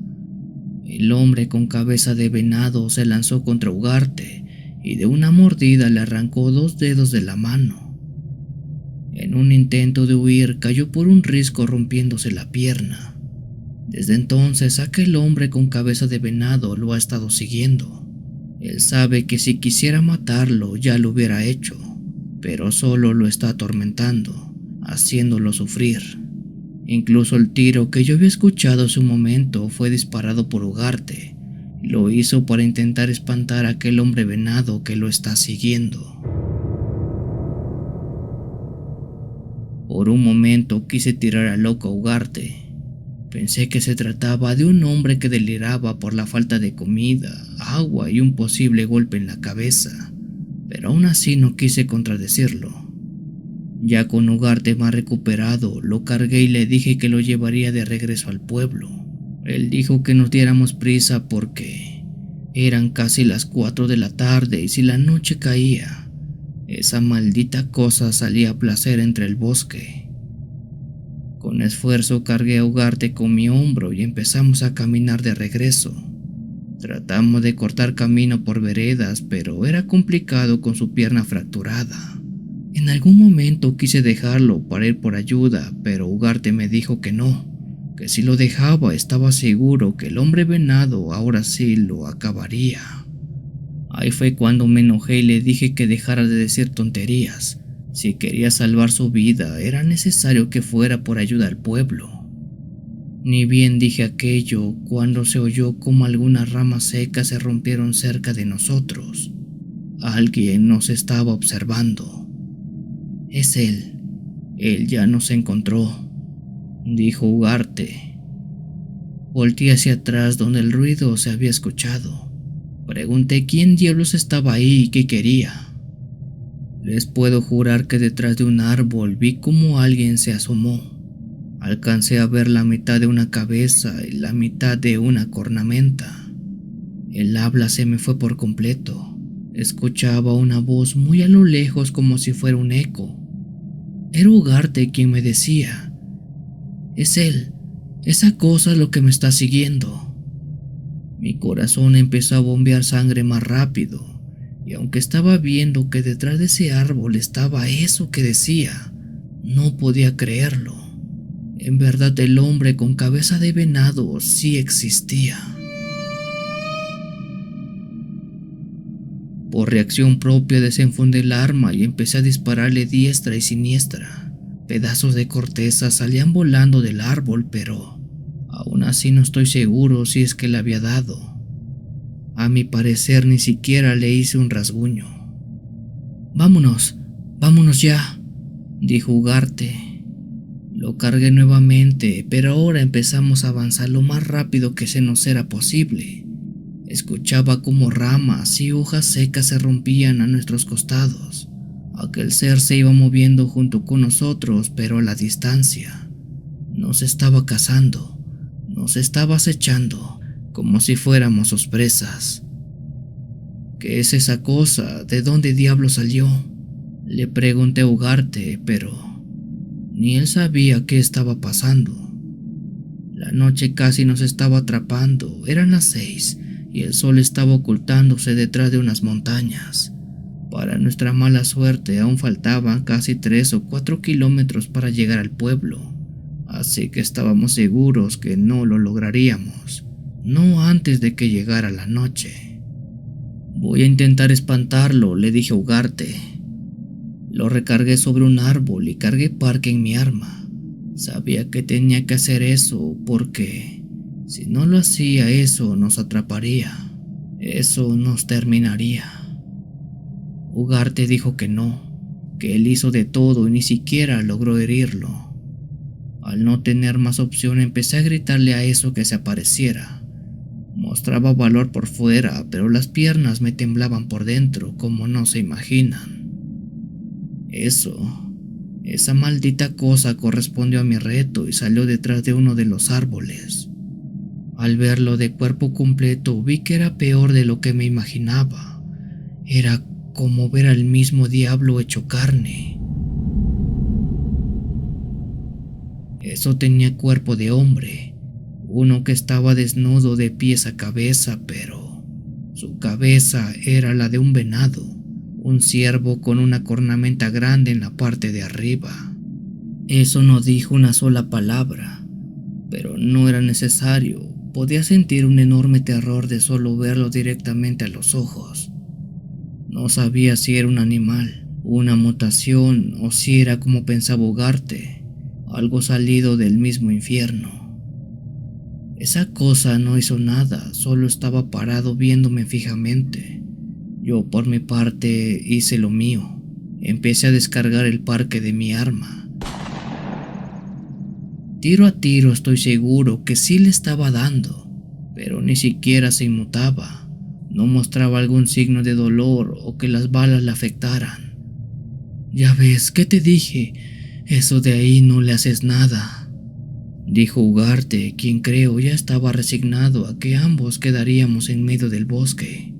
El hombre con cabeza de venado se lanzó contra Ugarte y de una mordida le arrancó 2 dedos de la mano. En un intento de huir cayó por un risco rompiéndose la pierna. Desde entonces aquel hombre con cabeza de venado lo ha estado siguiendo. Él sabe que si quisiera matarlo ya lo hubiera hecho, pero solo lo está atormentando, haciéndolo sufrir. Incluso el tiro que yo había escuchado en su momento fue disparado por Ugarte. Lo hizo para intentar espantar a aquel hombre venado que lo está siguiendo. Por un momento quise tirar a loco a Ugarte. Pensé que se trataba de un hombre que deliraba por la falta de comida, agua y un posible golpe en la cabeza, pero aún así no quise contradecirlo. Ya con Ugarte más recuperado, lo cargué y le dije que lo llevaría de regreso al pueblo. Él dijo que nos diéramos prisa porque eran casi las 4 de la tarde y si la noche caía, esa maldita cosa salía a placer entre el bosque. Con esfuerzo cargué a Ugarte con mi hombro y empezamos a caminar de regreso. Tratamos de cortar camino por veredas, pero era complicado con su pierna fracturada. En algún momento quise dejarlo para ir por ayuda, pero Ugarte me dijo que no, que si lo dejaba estaba seguro que el hombre venado ahora sí lo acabaría. Ahí fue cuando me enojé y le dije que dejara de decir tonterías. Si quería salvar su vida, era necesario que fuera por ayuda al pueblo. Ni bien dije aquello cuando se oyó como algunas ramas secas se rompieron cerca de nosotros. Alguien nos estaba observando. Es él. Él ya nos encontró, dijo Ugarte. Volté hacia atrás donde el ruido se había escuchado. Pregunté quién diablos estaba ahí y qué quería. Les puedo jurar que detrás de un árbol vi cómo alguien se asomó. Alcancé a ver la mitad de una cabeza y la mitad de una cornamenta. El habla se me fue por completo. Escuchaba una voz muy a lo lejos como si fuera un eco. Era Ugarte quien me decía: es él, esa cosa es lo que me está siguiendo. Mi corazón empezó a bombear sangre más rápido, y aunque estaba viendo que detrás de ese árbol estaba eso que decía, no podía creerlo. En verdad el hombre con cabeza de venado sí existía. Por reacción propia desenfundé el arma y empecé a dispararle diestra y siniestra. Pedazos de corteza salían volando del árbol, pero aún así no estoy seguro si es que le había dado. A mi parecer ni siquiera le hice un rasguño. Vámonos ya, dijo Ugarte. Lo cargué nuevamente, pero ahora empezamos a avanzar lo más rápido que se nos era posible. Escuchaba cómo ramas y hojas secas se rompían a nuestros costados. Aquel ser se iba moviendo junto con nosotros, pero a la distancia. Nos estaba cazando, nos estaba acechando. como si fuéramos sus presas. ¿Qué es esa cosa? ¿De dónde diablo salió? Le pregunté a Ugarte, pero ni él sabía qué estaba pasando. La noche casi nos estaba atrapando, eran las 6 y el sol estaba ocultándose detrás de unas montañas. Para nuestra mala suerte aún faltaban casi 3 o 4 kilómetros para llegar al pueblo, así que estábamos seguros que no lo lograríamos, no antes de que llegara la noche. Voy a intentar espantarlo, le dije a Ugarte. Lo recargué sobre un árbol y cargué parque en mi arma. Sabía que tenía que hacer eso porque si no lo hacía, eso nos atraparía. Eso nos terminaría. Ugarte dijo que no, que él hizo de todo y ni siquiera logró herirlo. Al no tener más opción, empecé a gritarle a eso que se apareciera. Mostraba valor por fuera, pero las piernas me temblaban por dentro, como no se imaginan. Esa maldita cosa correspondió a mi reto y salió detrás de uno de los árboles. Al verlo de cuerpo completo vi que era peor de lo que me imaginaba. Era como ver al mismo diablo hecho carne. Eso tenía cuerpo de hombre, uno que estaba desnudo de pies a cabeza, pero su cabeza era la de un venado, un ciervo con una cornamenta grande en la parte de arriba. Eso no dijo una sola palabra, pero no era necesario. Podía sentir un enorme terror de solo verlo directamente a los ojos. No sabía si era un animal, una mutación o si era como pensaba Ugarte, algo salido del mismo infierno. Esa cosa no hizo nada, solo estaba parado viéndome fijamente. Yo por mi parte hice lo mío. Empecé a descargar el parque de mi arma. Tiro a tiro estoy seguro que sí le estaba dando, pero ni siquiera se inmutaba. No mostraba algún signo de dolor o que las balas le afectaran. Ya ves, ¿qué te dije? Eso de ahí no le haces nada, dijo Ugarte, quien creo ya estaba resignado a que ambos quedaríamos en medio del bosque.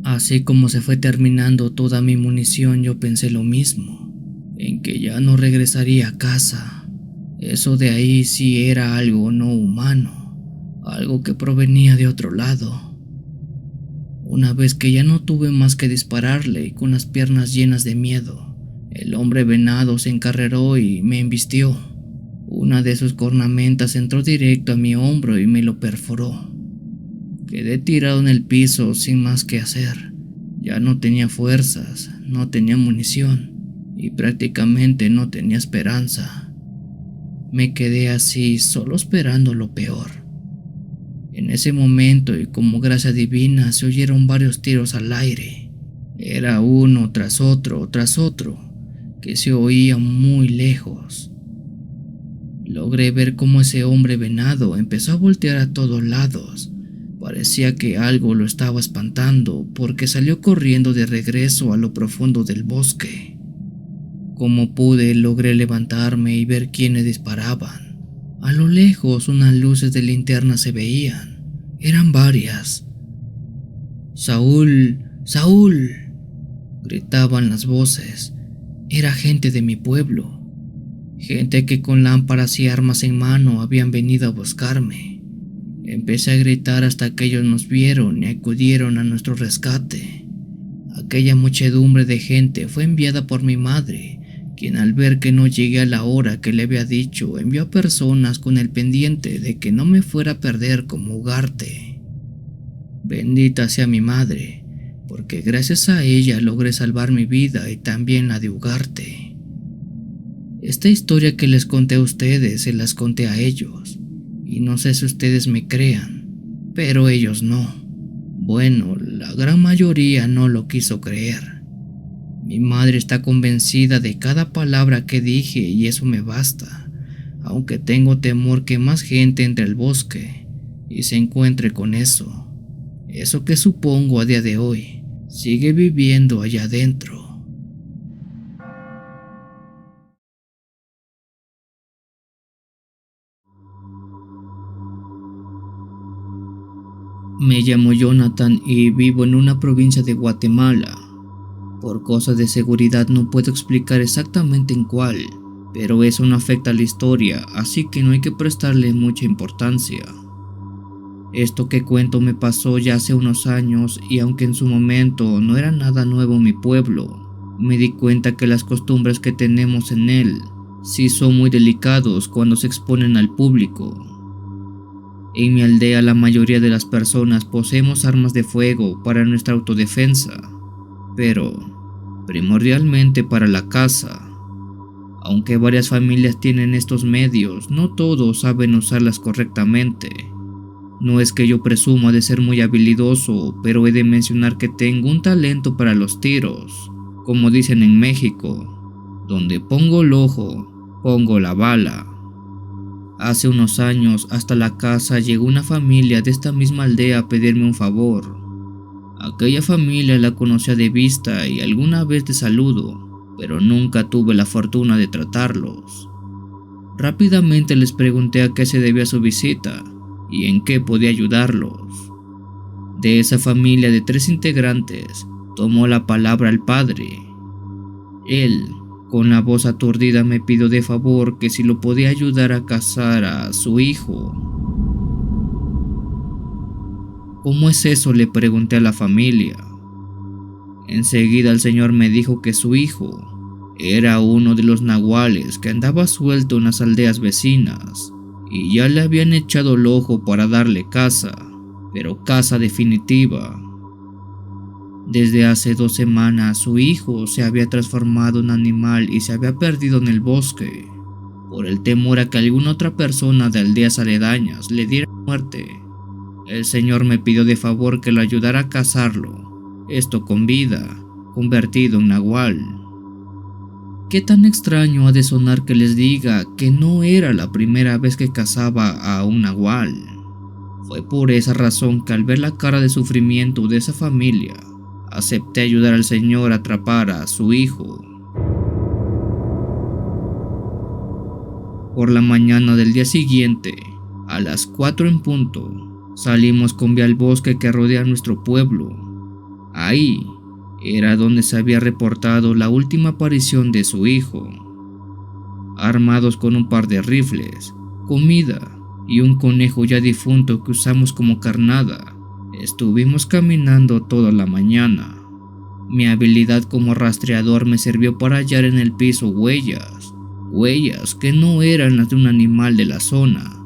Así como se fue terminando toda mi munición, yo pensé lo mismo, en que ya no regresaría a casa. Eso de ahí sí era algo no humano, algo que provenía de otro lado. Una vez que ya no tuve más que dispararle y con las piernas llenas de miedo, el hombre venado se encarreró y me embistió. Una de sus cornamentas entró directo a mi hombro y me lo perforó. Quedé tirado en el piso sin más que hacer. Ya no tenía fuerzas, no tenía munición y prácticamente no tenía esperanza. Me quedé así, solo esperando lo peor. En ese momento, y como gracia divina, se oyeron varios tiros al aire. Era uno tras otro, que se oía muy lejos. Logré ver cómo ese hombre venado empezó a voltear a todos lados. Parecía que algo lo estaba espantando, porque salió corriendo de regreso a lo profundo del bosque. Como pude, logré levantarme y ver quiénes disparaban. A lo lejos, unas luces de linterna se veían. Eran varias. ¡Saúl! ¡Saúl!, gritaban las voces. Era gente de mi pueblo. Gente que con lámparas y armas en mano habían venido a buscarme. Empecé a gritar hasta que ellos nos vieron y acudieron a nuestro rescate. Aquella muchedumbre de gente fue enviada por mi madre, quien al ver que no llegué a la hora que le había dicho, envió a personas con el pendiente de que no me fuera a perder como Ugarte. Bendita sea mi madre, porque gracias a ella logré salvar mi vida y también la de Ugarte. Esta historia que les conté a ustedes se las conté a ellos, y no sé si ustedes me crean, pero ellos no. Bueno, la gran mayoría no lo quiso creer. Mi madre está convencida de cada palabra que dije y eso me basta, aunque tengo temor que más gente entre al bosque y se encuentre con eso. Eso que supongo a día de hoy sigue viviendo allá adentro. Me llamo Jonathan y vivo en una provincia de Guatemala. Por cosas de seguridad no puedo explicar exactamente en cuál, pero eso no afecta a la historia, así que no hay que prestarle mucha importancia. Esto que cuento me pasó ya hace unos años y aunque en su momento no era nada nuevo en mi pueblo, me di cuenta que las costumbres que tenemos en él sí son muy delicados cuando se exponen al público. En mi aldea la mayoría de las personas poseemos armas de fuego para nuestra autodefensa, pero primordialmente para la caza. Aunque varias familias tienen estos medios, no todos saben usarlas correctamente. No es que yo presuma de ser muy habilidoso, pero he de mencionar que tengo un talento para los tiros, como dicen en México, donde pongo el ojo, pongo la bala. Hace unos años hasta la casa llegó una familia de esta misma aldea a pedirme un favor. Aquella familia la conocía de vista y alguna vez de saludo, pero nunca tuve la fortuna de tratarlos. Rápidamente les pregunté a qué se debía su visita y en qué podía ayudarlos. De esa familia de 3 integrantes, tomó la palabra el padre. Él, con la voz aturdida, me pidió de favor que si lo podía ayudar a cazar a su hijo. ¿Cómo es eso?, le pregunté a la familia. Enseguida el señor me dijo que su hijo era uno de los nahuales que andaba suelto en las aldeas vecinas y ya le habían echado el ojo para darle caza, pero caza definitiva. Desde hace 2 semanas su hijo se había transformado en animal y se había perdido en el bosque, por el temor a que alguna otra persona de aldeas aledañas le diera muerte. El señor me pidió de favor que lo ayudara a cazarlo, esto con vida, convertido en nahual. ¿Qué tan extraño ha de sonar que les diga que no era la primera vez que cazaba a un nahual? Fue por esa razón que al ver la cara de sufrimiento de esa familia, acepté ayudar al señor a atrapar a su hijo. Por la mañana del día siguiente, a las 4 en punto, salimos con vía al bosque que rodea nuestro pueblo. Ahí era donde se había reportado la última aparición de su hijo. Armados con un par de rifles, comida y un conejo ya difunto que usamos como carnada, estuvimos caminando toda la mañana. Mi habilidad como rastreador me sirvió para hallar en el piso huellas que no eran las de un animal de la zona,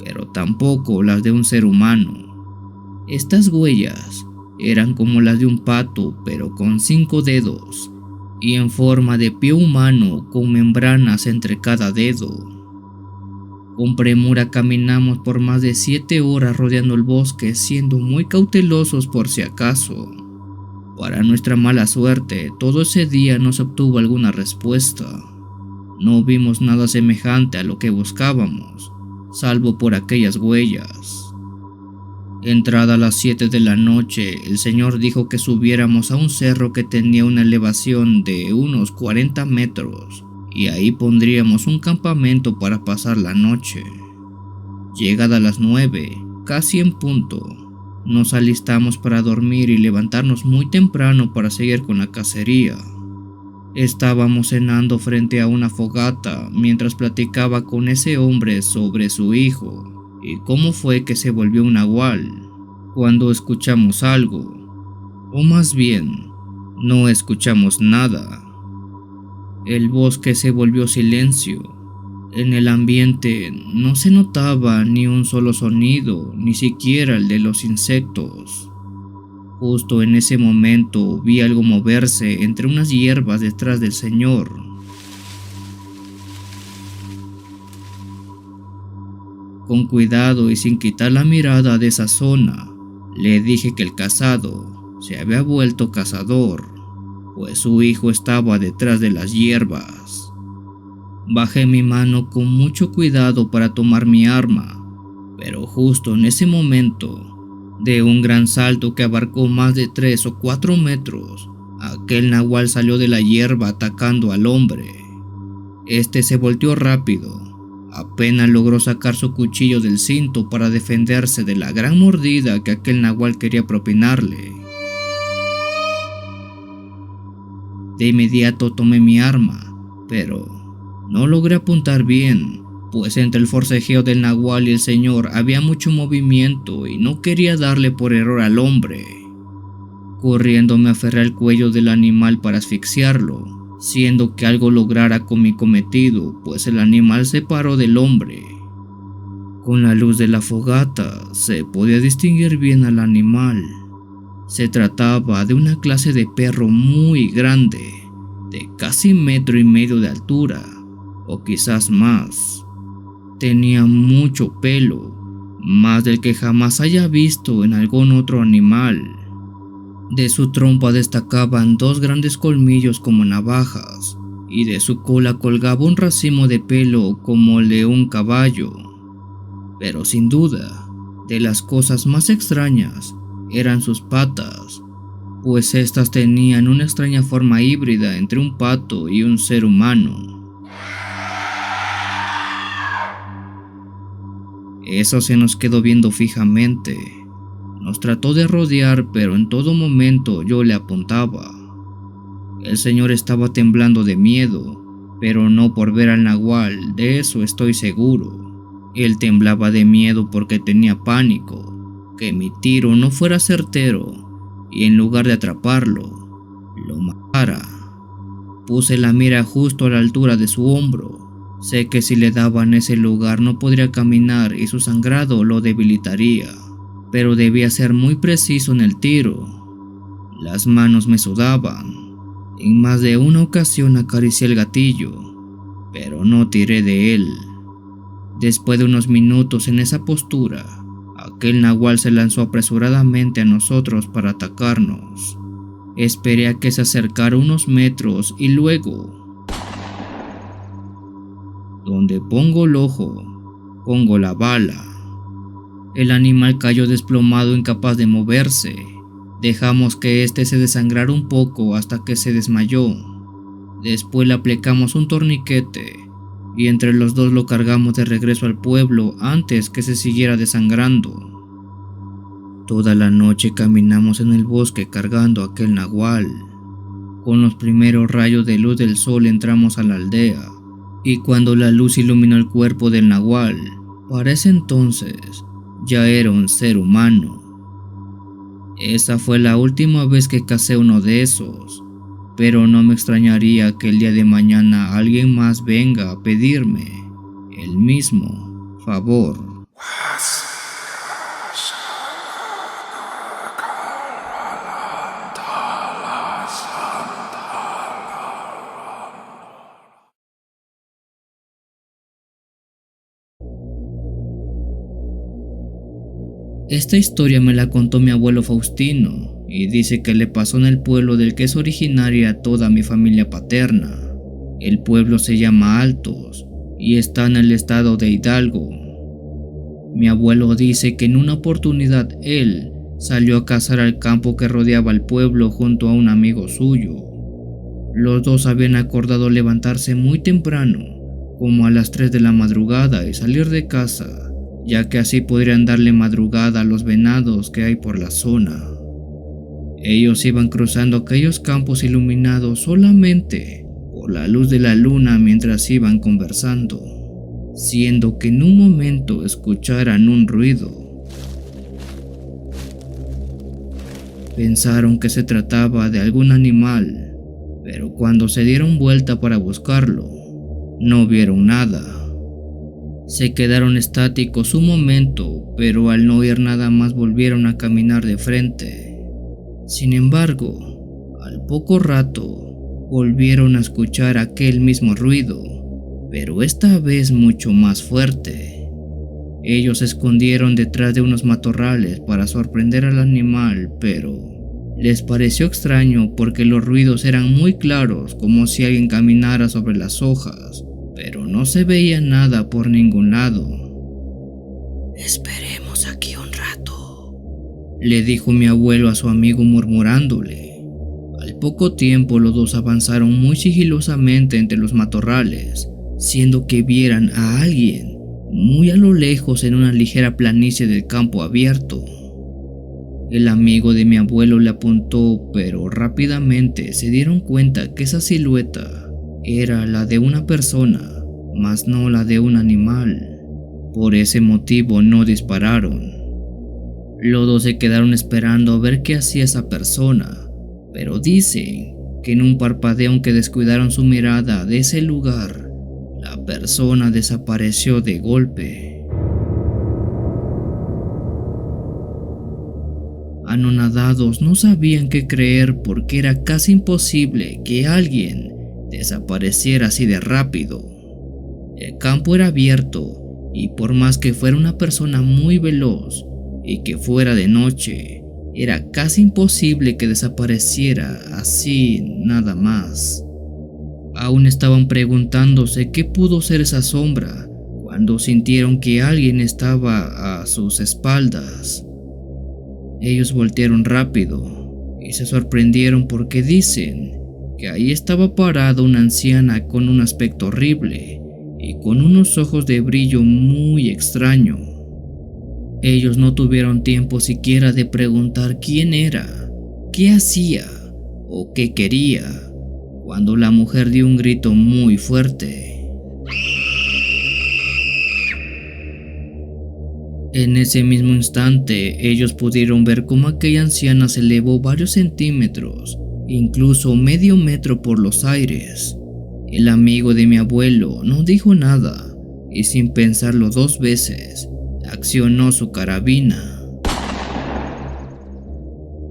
pero tampoco las de un ser humano. Estas huellas eran como las de un pato, pero con 5 dedos y en forma de pie humano con membranas entre cada dedo. Con premura caminamos por más de 7 horas rodeando el bosque, siendo muy cautelosos por si acaso. Para nuestra mala suerte, todo ese día no se obtuvo alguna respuesta. No vimos nada semejante a lo que buscábamos, salvo por aquellas huellas. Entrada a las 7 de la noche, el señor dijo que subiéramos a un cerro que tenía una elevación de unos 40 metros. Y ahí pondríamos un campamento para pasar la noche. Llegada a las 9, casi en punto, nos alistamos para dormir y levantarnos muy temprano para seguir con la cacería. Estábamos cenando frente a una fogata mientras platicaba con ese hombre sobre su hijo y cómo fue que se volvió un nahual, cuando escuchamos algo, o más bien, no escuchamos nada. El bosque se volvió silencio. En el ambiente no se notaba ni un solo sonido, ni siquiera el de los insectos. Justo en ese momento vi algo moverse entre unas hierbas detrás del señor. Con cuidado y sin quitar la mirada de esa zona, le dije que el cazado se había vuelto cazador, pues su hijo estaba detrás de las hierbas. Bajé mi mano con mucho cuidado para tomar mi arma, pero justo en ese momento, de un gran salto que abarcó más de 3 o 4 metros, aquel nahual salió de la hierba atacando al hombre. Este se volteó rápido, Apenas logró sacar su cuchillo del cinto para defenderse de la gran mordida que aquel nahual quería propinarle. De inmediato tomé mi arma, pero no logré apuntar bien, pues entre el forcejeo del nahual y el señor había mucho movimiento y no quería darle por error al hombre. Corriendo me aferré al cuello del animal para asfixiarlo, siendo que algo lograra con mi cometido, pues el animal se paró del hombre. Con la luz de la fogata se podía distinguir bien al animal. Se trataba de una clase de perro muy grande, de casi 1,5 metros de altura, o quizás más. Tenía mucho pelo, más del que jamás haya visto en algún otro animal. De su trompa destacaban 2 grandes colmillos como navajas, y de su cola colgaba un racimo de pelo como el de un caballo. Pero sin duda, de las cosas más extrañas eran sus patas, pues estas tenían una extraña forma híbrida entre un pato y un ser humano. Eso se nos quedó viendo fijamente. Nos trató de rodear, pero en todo momento yo le apuntaba. El señor estaba temblando de miedo, pero no por ver al nahual, de eso estoy seguro. Él temblaba de miedo porque tenía pánico, que mi tiro no fuera certero y en lugar de atraparlo, lo matara. Puse la mira justo a la altura de su hombro. Sé que si le daba en ese lugar no podría caminar y su sangrado lo debilitaría, pero debía ser muy preciso en el tiro. Las manos me sudaban. En más de una ocasión acaricié el gatillo, pero no tiré de él. Después de unos minutos en esa postura, aquel nahual se lanzó apresuradamente a nosotros para atacarnos. Esperé a que se acercara unos metros y luego, donde pongo el ojo, pongo la bala. El animal cayó desplomado, incapaz de moverse. Dejamos que éste se desangrara un poco hasta que se desmayó. Después le aplicamos un torniquete y entre los dos lo cargamos de regreso al pueblo antes que se siguiera desangrando. Toda la noche caminamos en el bosque cargando a aquel nahual. Con los primeros rayos de luz del sol entramos a la aldea, y cuando la luz iluminó el cuerpo del nahual, para ese entonces ya era un ser humano. Esa fue la última vez que cacé uno de esos, pero no me extrañaría que el día de mañana alguien más venga a pedirme el mismo favor. Esta historia me la contó mi abuelo Faustino y dice que le pasó en el pueblo del que es originaria toda mi familia paterna. El pueblo se llama Altos y está en el estado de Hidalgo. Mi abuelo dice que en una oportunidad él salió a cazar al campo que rodeaba el pueblo junto a un amigo suyo. Los dos habían acordado levantarse muy temprano, como a las 3 de la madrugada, y salir de casa, ya que así podrían darle madrugada a los venados que hay por la zona. Ellos iban cruzando aquellos campos iluminados solamente por la luz de la luna mientras iban conversando, siendo que en un momento escucharan un ruido. Pensaron que se trataba de algún animal, pero cuando se dieron vuelta para buscarlo, no vieron nada. Se quedaron estáticos un momento, pero al no oír nada más volvieron a caminar de frente. Sin embargo, al poco rato, volvieron a escuchar aquel mismo ruido, pero esta vez mucho más fuerte. Ellos se escondieron detrás de unos matorrales para sorprender al animal, pero les pareció extraño porque los ruidos eran muy claros, como si alguien caminara sobre las hojas, pero no se veía nada por ningún lado. «Esperemos aquí un rato», le dijo mi abuelo a su amigo murmurándole. Al poco tiempo los dos avanzaron muy sigilosamente entre los matorrales, siendo que vieran a alguien muy a lo lejos en una ligera planicie del campo abierto. El amigo de mi abuelo le apuntó, pero rápidamente se dieron cuenta que esa silueta era la de una persona, mas no la de un animal. Por ese motivo no dispararon. Los dos se quedaron esperando a ver qué hacía esa persona, pero dicen que en un parpadeo en que descuidaron su mirada de ese lugar, la persona desapareció de golpe. Anonadados, no sabían qué creer porque era casi imposible que alguien desapareciera así de rápido. El campo era abierto y por más que fuera una persona muy veloz y que fuera de noche, era casi imposible que desapareciera así nada más. Aún estaban preguntándose qué pudo ser esa sombra cuando sintieron que alguien estaba a sus espaldas. Ellos voltearon rápido y se sorprendieron porque dicen que ahí estaba parada una anciana con un aspecto horrible y con unos ojos de brillo muy extraño. Ellos no tuvieron tiempo siquiera de preguntar quién era, qué hacía o qué quería, cuando la mujer dio un grito muy fuerte. En ese mismo instante, ellos pudieron ver cómo aquella anciana se elevó varios centímetros, incluso medio metro por los aires. El amigo de mi abuelo no dijo nada y sin pensarlo dos veces, accionó su carabina.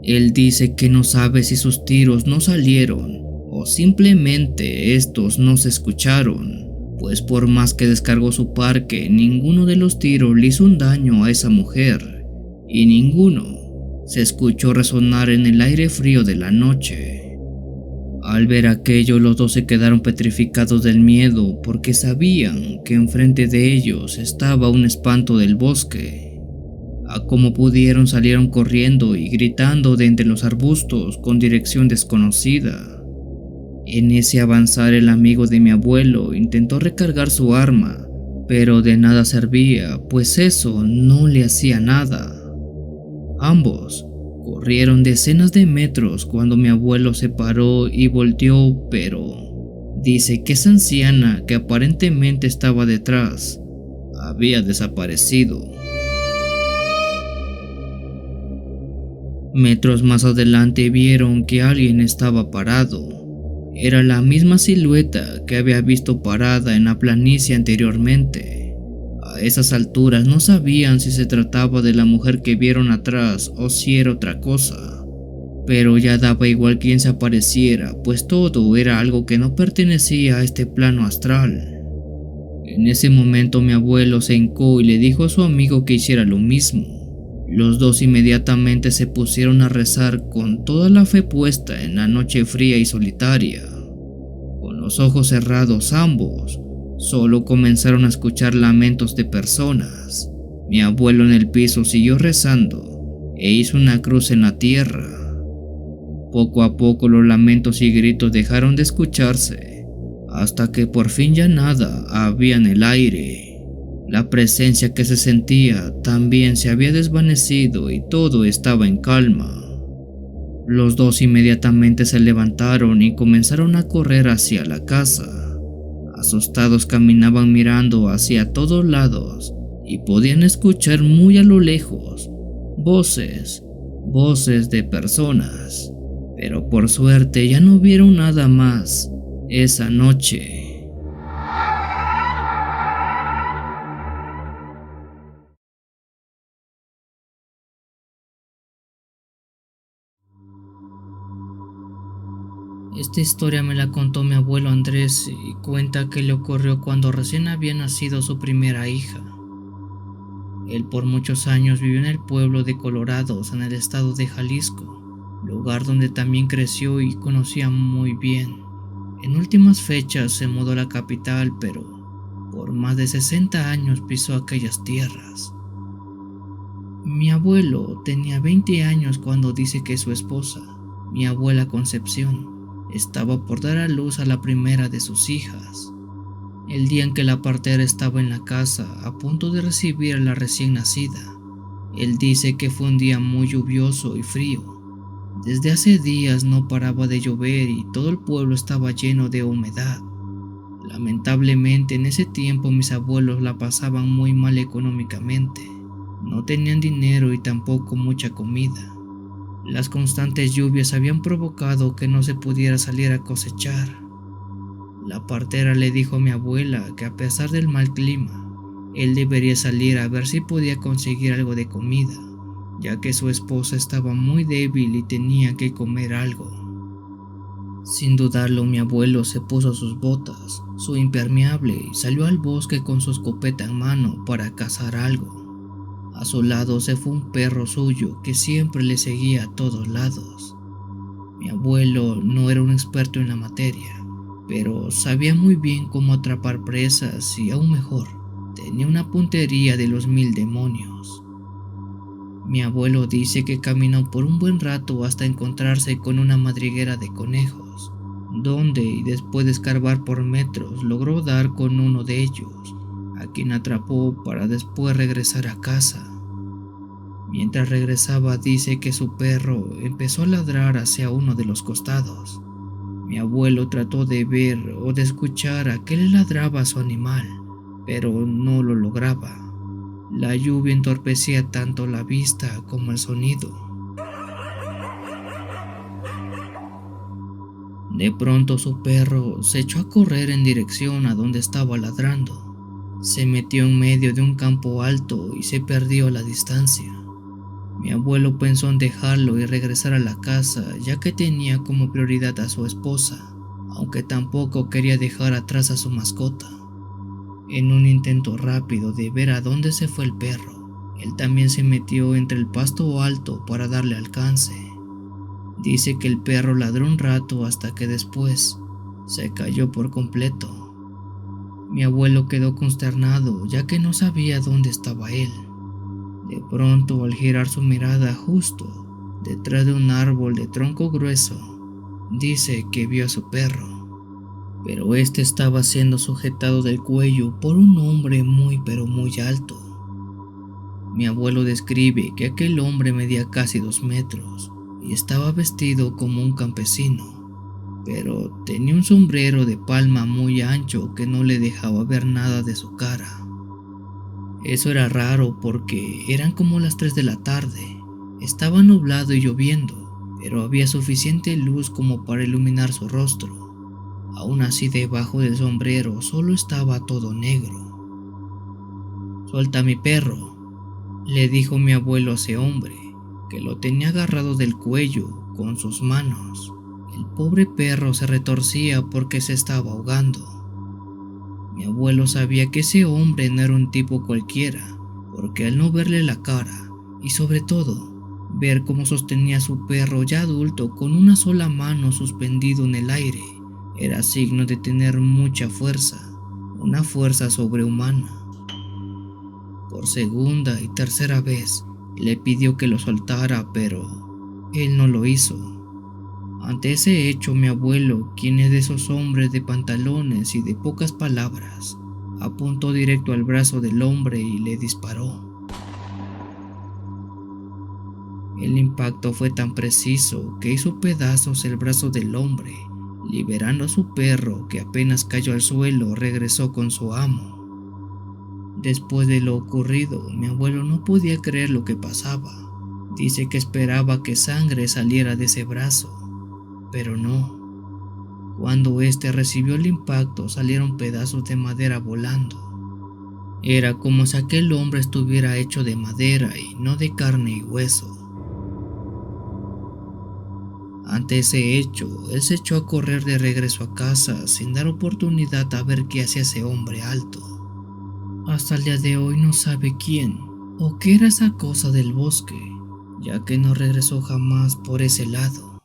Él dice que no sabe si sus tiros no salieron o simplemente estos no se escucharon, pues por más que descargó su parque, ninguno de los tiros le hizo un daño a esa mujer y ninguno se escuchó resonar en el aire frío de la noche. Al ver aquello, los dos se quedaron petrificados del miedo porque sabían que enfrente de ellos estaba un espanto del bosque. A como pudieron salieron corriendo y gritando de entre los arbustos con dirección desconocida. En ese avanzar, el amigo de mi abuelo intentó recargar su arma, pero de nada servía, pues eso no le hacía nada. Ambos corrieron decenas de metros cuando mi abuelo se paró y volteó, pero dice que esa anciana que aparentemente estaba detrás había desaparecido. Metros más adelante vieron que alguien estaba parado. Era la misma silueta que había visto parada en la planicie anteriormente. A esas alturas no sabían si se trataba de la mujer que vieron atrás o si era otra cosa. Pero ya daba igual quién se apareciera, pues todo era algo que no pertenecía a este plano astral. En ese momento mi abuelo se hincó y le dijo a su amigo que hiciera lo mismo. Los dos inmediatamente se pusieron a rezar con toda la fe puesta en la noche fría y solitaria. Con los ojos cerrados ambos, solo comenzaron a escuchar lamentos de personas. Mi abuelo en el piso siguió rezando e hizo una cruz en la tierra. Poco a poco los lamentos y gritos dejaron de escucharse, hasta que por fin ya nada había en el aire. La presencia que se sentía también se había desvanecido y todo estaba en calma. Los dos inmediatamente se levantaron y comenzaron a correr hacia la casa. Asustados caminaban mirando hacia todos lados y podían escuchar muy a lo lejos voces de personas, pero por suerte ya no vieron nada más esa noche. Esta historia me la contó mi abuelo Andrés y cuenta que le ocurrió cuando recién había nacido su primera hija. Él por muchos años vivió en el pueblo de Colorados, en el estado de Jalisco, lugar donde también creció y conocía muy bien. En últimas fechas se mudó a la capital, pero por más de 60 años pisó aquellas tierras. Mi abuelo tenía 20 años cuando dice que su esposa, mi abuela Concepción, estaba por dar a luz a la primera de sus hijas. el día en que la partera estaba en la casa a punto de recibir a la recién nacida. Él dice que fue un día muy lluvioso y frío. Desde hace días no paraba de llover y todo el pueblo estaba lleno de humedad. Lamentablemente en ese tiempo mis abuelos la pasaban muy mal económicamente. No tenían dinero y tampoco mucha comida. Las constantes lluvias habían provocado que no se pudiera salir a cosechar. La partera le dijo a mi abuela que a pesar del mal clima, él debería salir a ver si podía conseguir algo de comida, ya que su esposa estaba muy débil y tenía que comer algo. Sin dudarlo, mi abuelo se puso sus botas, su impermeable y salió al bosque con su escopeta en mano para cazar algo. A su lado se fue un perro suyo que siempre le seguía a todos lados. Mi abuelo no era un experto en la materia, pero sabía muy bien cómo atrapar presas y aún mejor, tenía una puntería de los 1000 demonios. Mi abuelo dice que caminó por un buen rato hasta encontrarse con una madriguera de conejos, donde, y después de escarbar por metros, logró dar con uno de ellos, a quien atrapó para después regresar a casa. Mientras regresaba dice que su perro empezó a ladrar hacia uno de los costados. Mi abuelo trató de ver o de escuchar a qué le ladraba a su animal, pero no lo lograba. La lluvia entorpecía tanto la vista como el sonido. De pronto su perro se echó a correr en dirección a donde estaba ladrando. Se metió en medio de un campo alto y se perdió a la distancia. Mi abuelo pensó en dejarlo y regresar a la casa, ya que tenía como prioridad a su esposa, aunque tampoco quería dejar atrás a su mascota. En un intento rápido de ver a dónde se fue el perro, él también se metió entre el pasto alto para darle alcance. Dice que el perro ladró un rato hasta que después se cayó por completo. Mi abuelo quedó consternado, ya que no sabía dónde estaba él. De pronto, al girar su mirada justo detrás de un árbol de tronco grueso, dice que vio a su perro, pero este estaba siendo sujetado del cuello por un hombre muy pero muy alto. Mi abuelo describe que aquel hombre medía casi 2 metros y estaba vestido como un campesino, pero tenía un sombrero de palma muy ancho que no le dejaba ver nada de su cara. Eso era raro porque eran como las 3 de la tarde. Estaba nublado y lloviendo, pero había suficiente luz como para iluminar su rostro. Aún así, debajo del sombrero solo estaba todo negro. «Suelta a mi perro», le dijo mi abuelo a ese hombre, que lo tenía agarrado del cuello con sus manos. El pobre perro se retorcía porque se estaba ahogando. Mi abuelo sabía que ese hombre no era un tipo cualquiera, porque al no verle la cara, y sobre todo, ver cómo sostenía a su perro ya adulto con una sola mano suspendido en el aire, era signo de tener mucha fuerza, una fuerza sobrehumana. Por segunda y tercera vez, le pidió que lo soltara, pero él no lo hizo. Ante ese hecho, mi abuelo, quien es de esos hombres de pantalones y de pocas palabras, apuntó directo al brazo del hombre y le disparó. El impacto fue tan preciso que hizo pedazos el brazo del hombre, liberando a su perro, que apenas cayó al suelo regresó con su amo. Después de lo ocurrido, mi abuelo no podía creer lo que pasaba. Dice que esperaba que sangre saliera de ese brazo, pero no. Cuando este recibió el impacto, salieron pedazos de madera volando. Era como si aquel hombre estuviera hecho de madera y no de carne y hueso. Ante ese hecho, él se echó a correr de regreso a casa sin dar oportunidad a ver qué hacía ese hombre alto. Hasta el día de hoy no sabe quién o qué era esa cosa del bosque, ya que no regresó jamás por ese lado.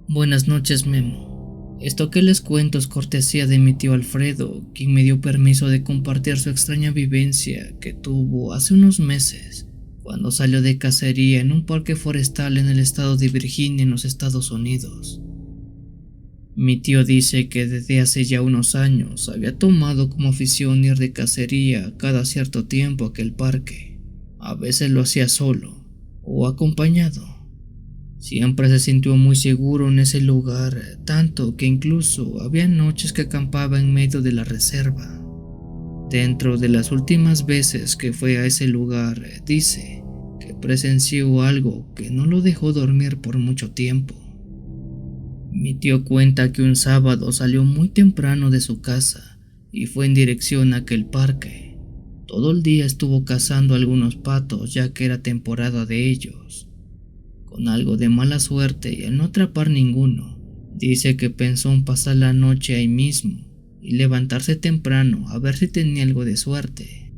Buenas noches, Memo. Esto que les cuento es cortesía de mi tío Alfredo, quien me dio permiso de compartir su extraña vivencia que tuvo hace unos meses, cuando salió de cacería en un parque forestal en el estado de Virginia, en los Estados Unidos. Mi tío dice que desde hace ya unos años había tomado como afición ir de cacería cada cierto tiempo a aquel parque. A veces lo hacía solo o acompañado. Siempre se sintió muy seguro en ese lugar, tanto que incluso había noches que acampaba en medio de la reserva. Dentro de las últimas veces que fue a ese lugar, dice que presenció algo que no lo dejó dormir por mucho tiempo. Mi tío cuenta que un sábado salió muy temprano de su casa y fue en dirección a aquel parque. Todo el día estuvo cazando algunos patos, ya que era temporada de ellos. Con algo de mala suerte y al no atrapar ninguno, dice que pensó en pasar la noche ahí mismo y levantarse temprano a ver si tenía algo de suerte.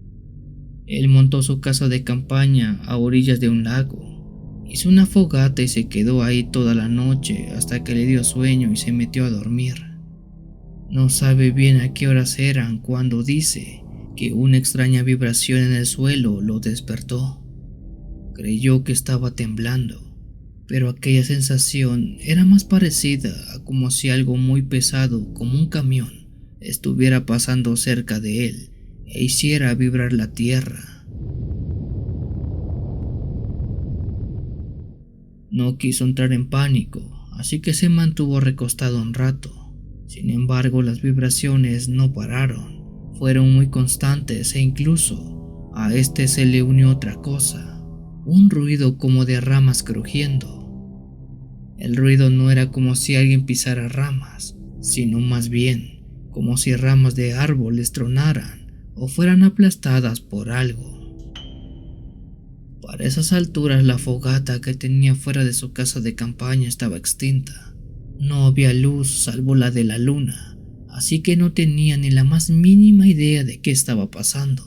Él montó su casa de campaña a orillas de un lago, hizo una fogata y se quedó ahí toda la noche hasta que le dio sueño y se metió a dormir. No sabe bien a qué horas eran cuando dice que una extraña vibración en el suelo lo despertó. Creyó que estaba temblando, pero aquella sensación era más parecida a como si algo muy pesado como un camión estuviera pasando cerca de él e hiciera vibrar la tierra. No quiso entrar en pánico, así que se mantuvo recostado un rato. Sin embargo, las vibraciones no pararon, fueron muy constantes e incluso a este se le unió otra cosa, un ruido como de ramas crujiendo. El ruido no era como si alguien pisara ramas, sino más bien como si ramas de árboles tronaran o fueran aplastadas por algo. Para esas alturas la fogata que tenía fuera de su casa de campaña estaba extinta. No había luz salvo la de la luna, así que no tenía ni la más mínima idea de qué estaba pasando.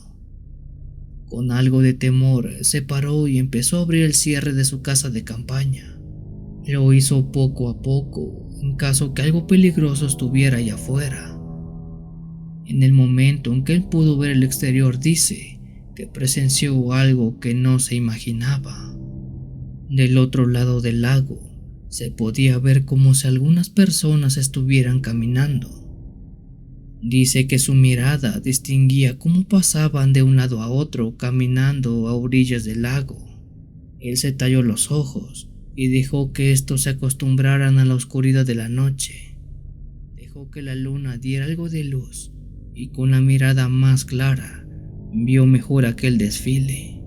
Con algo de temor se paró y empezó a abrir el cierre de su casa de campaña. Lo hizo poco a poco, en caso que algo peligroso estuviera allá afuera. En el momento en que él pudo ver el exterior, dice que presenció algo que no se imaginaba. Del otro lado del lago se podía ver como si algunas personas estuvieran caminando. Dice que su mirada distinguía cómo pasaban de un lado a otro caminando a orillas del lago. Él se talló los ojos y dejó que estos se acostumbraran a la oscuridad de la noche. Dejó que la luna diera algo de luz y con la mirada más clara vio mejor aquel desfile.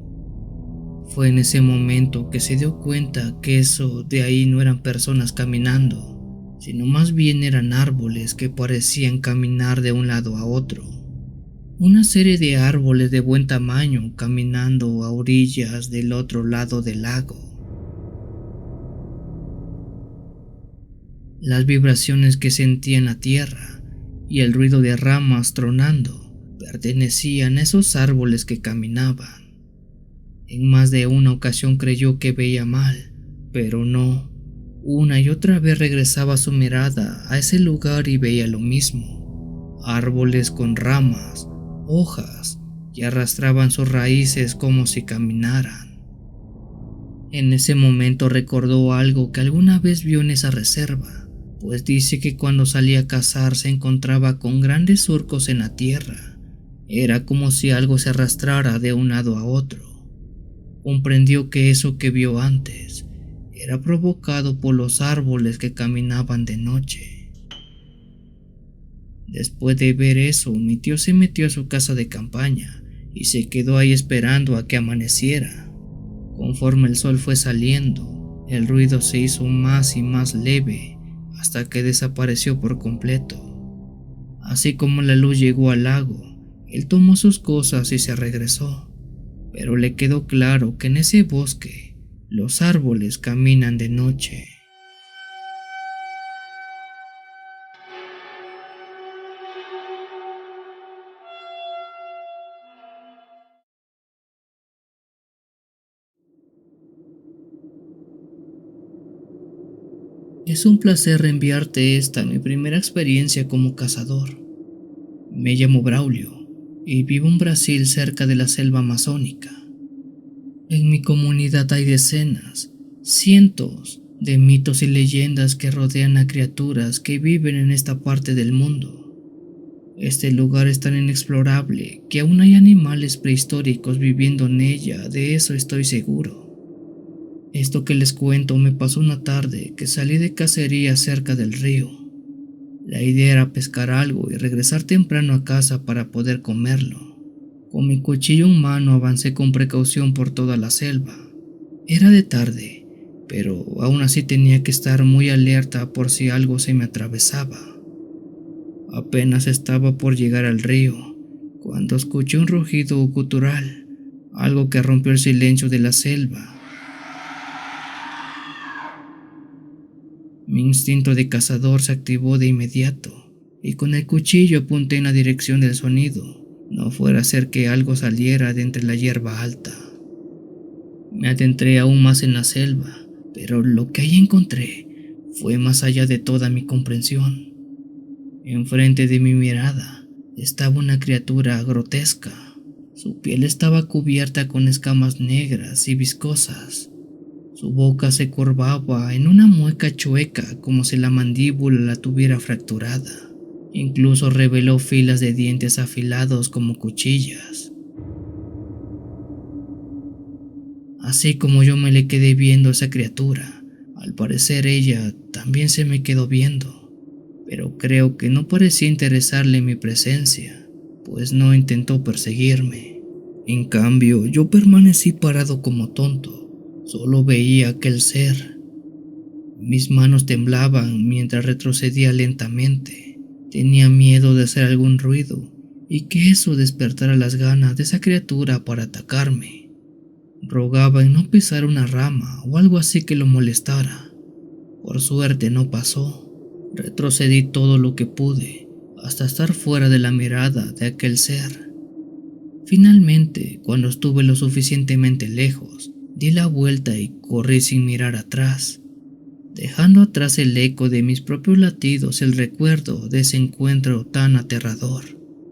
Fue en ese momento que se dio cuenta que eso de ahí no eran personas caminando, sino más bien eran árboles que parecían caminar de un lado a otro. Una serie de árboles de buen tamaño caminando a orillas del otro lado del lago. Las vibraciones que sentía en la tierra y el ruido de ramas tronando pertenecían a esos árboles que caminaban. En más de una ocasión creyó que veía mal, pero no. Una y otra vez regresaba su mirada a ese lugar y veía lo mismo. Árboles con ramas, hojas, que arrastraban sus raíces como si caminaran. En ese momento recordó algo que alguna vez vio en esa reserva, pues dice que cuando salía a cazar se encontraba con grandes surcos en la tierra. Era como si algo se arrastrara de un lado a otro. Comprendió que eso que vio antes era provocado por los árboles que caminaban de noche. Después de ver eso, mi tío se metió a su casa de campaña y se quedó ahí esperando a que amaneciera. Conforme el sol fue saliendo, el ruido se hizo más y más leve hasta que desapareció por completo. Así como la luz llegó al lago, él tomó sus cosas y se regresó. Pero le quedó claro que en ese bosque los árboles caminan de noche. Es un placer reenviarte esta mi primera experiencia como cazador. Me llamo Braulio y vivo en Brasil cerca de la selva amazónica. En mi comunidad hay decenas, cientos de mitos y leyendas que rodean a criaturas que viven en esta parte del mundo. Este lugar es tan inexplorable que aún hay animales prehistóricos viviendo en ella, de eso estoy seguro. Esto que les cuento me pasó una tarde que salí de cacería cerca del río. La idea era pescar algo y regresar temprano a casa para poder comerlo. Con mi cuchillo en mano avancé con precaución por toda la selva. Era de tarde, pero aún así tenía que estar muy alerta por si algo se me atravesaba. Apenas estaba por llegar al río, cuando escuché un rugido gutural, algo que rompió el silencio de la selva. Mi instinto de cazador se activó de inmediato, y con el cuchillo apunté en la dirección del sonido, no fuera a ser que algo saliera de entre la hierba alta. Me adentré aún más en la selva, pero lo que ahí encontré fue más allá de toda mi comprensión. Enfrente de mi mirada estaba una criatura grotesca. Su piel estaba cubierta con escamas negras y viscosas. Su boca se curvaba en una mueca chueca como si la mandíbula la tuviera fracturada. Incluso reveló filas de dientes afilados como cuchillas. Así como yo me le quedé viendo a esa criatura, al parecer ella también se me quedó viendo. Pero creo que no parecía interesarle mi presencia, pues no intentó perseguirme. En cambio, yo permanecí parado como tonto, solo veía aquel ser. Mis manos temblaban mientras retrocedía lentamente. Tenía miedo de hacer algún ruido y que eso despertara las ganas de esa criatura para atacarme. Rogaba en no pisar una rama o algo así que lo molestara. Por suerte no pasó. Retrocedí todo lo que pude, hasta estar fuera de la mirada de aquel ser. Finalmente, cuando estuve lo suficientemente lejos, di la vuelta y corrí sin mirar atrás, dejando atrás el eco de mis propios latidos, el recuerdo de ese encuentro tan aterrador.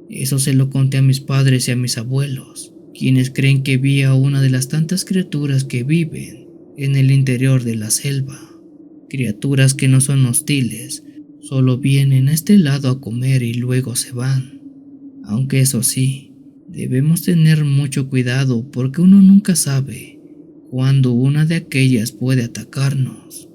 Eso se lo conté a mis padres y a mis abuelos, quienes creen que vi a una de las tantas criaturas que viven en el interior de la selva. Criaturas que no son hostiles, solo vienen a este lado a comer y luego se van. Aunque eso sí, debemos tener mucho cuidado porque uno nunca sabe cuándo una de aquellas puede atacarnos.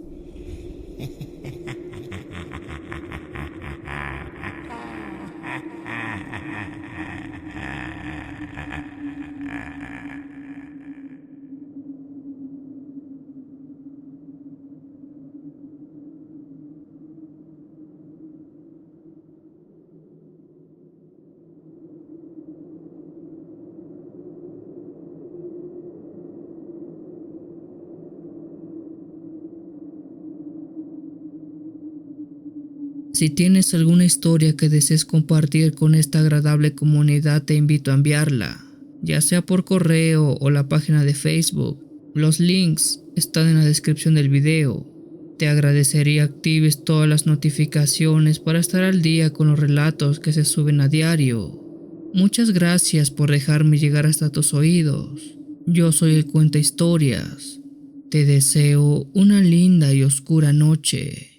Si tienes alguna historia que desees compartir con esta agradable comunidad, te invito a enviarla, ya sea por correo o la página de Facebook. Los links están en la descripción del video. Te agradecería actives todas las notificaciones para estar al día con los relatos que se suben a diario. Muchas gracias por dejarme llegar hasta tus oídos. Yo soy el Cuenta Historias. Te deseo una linda y oscura noche.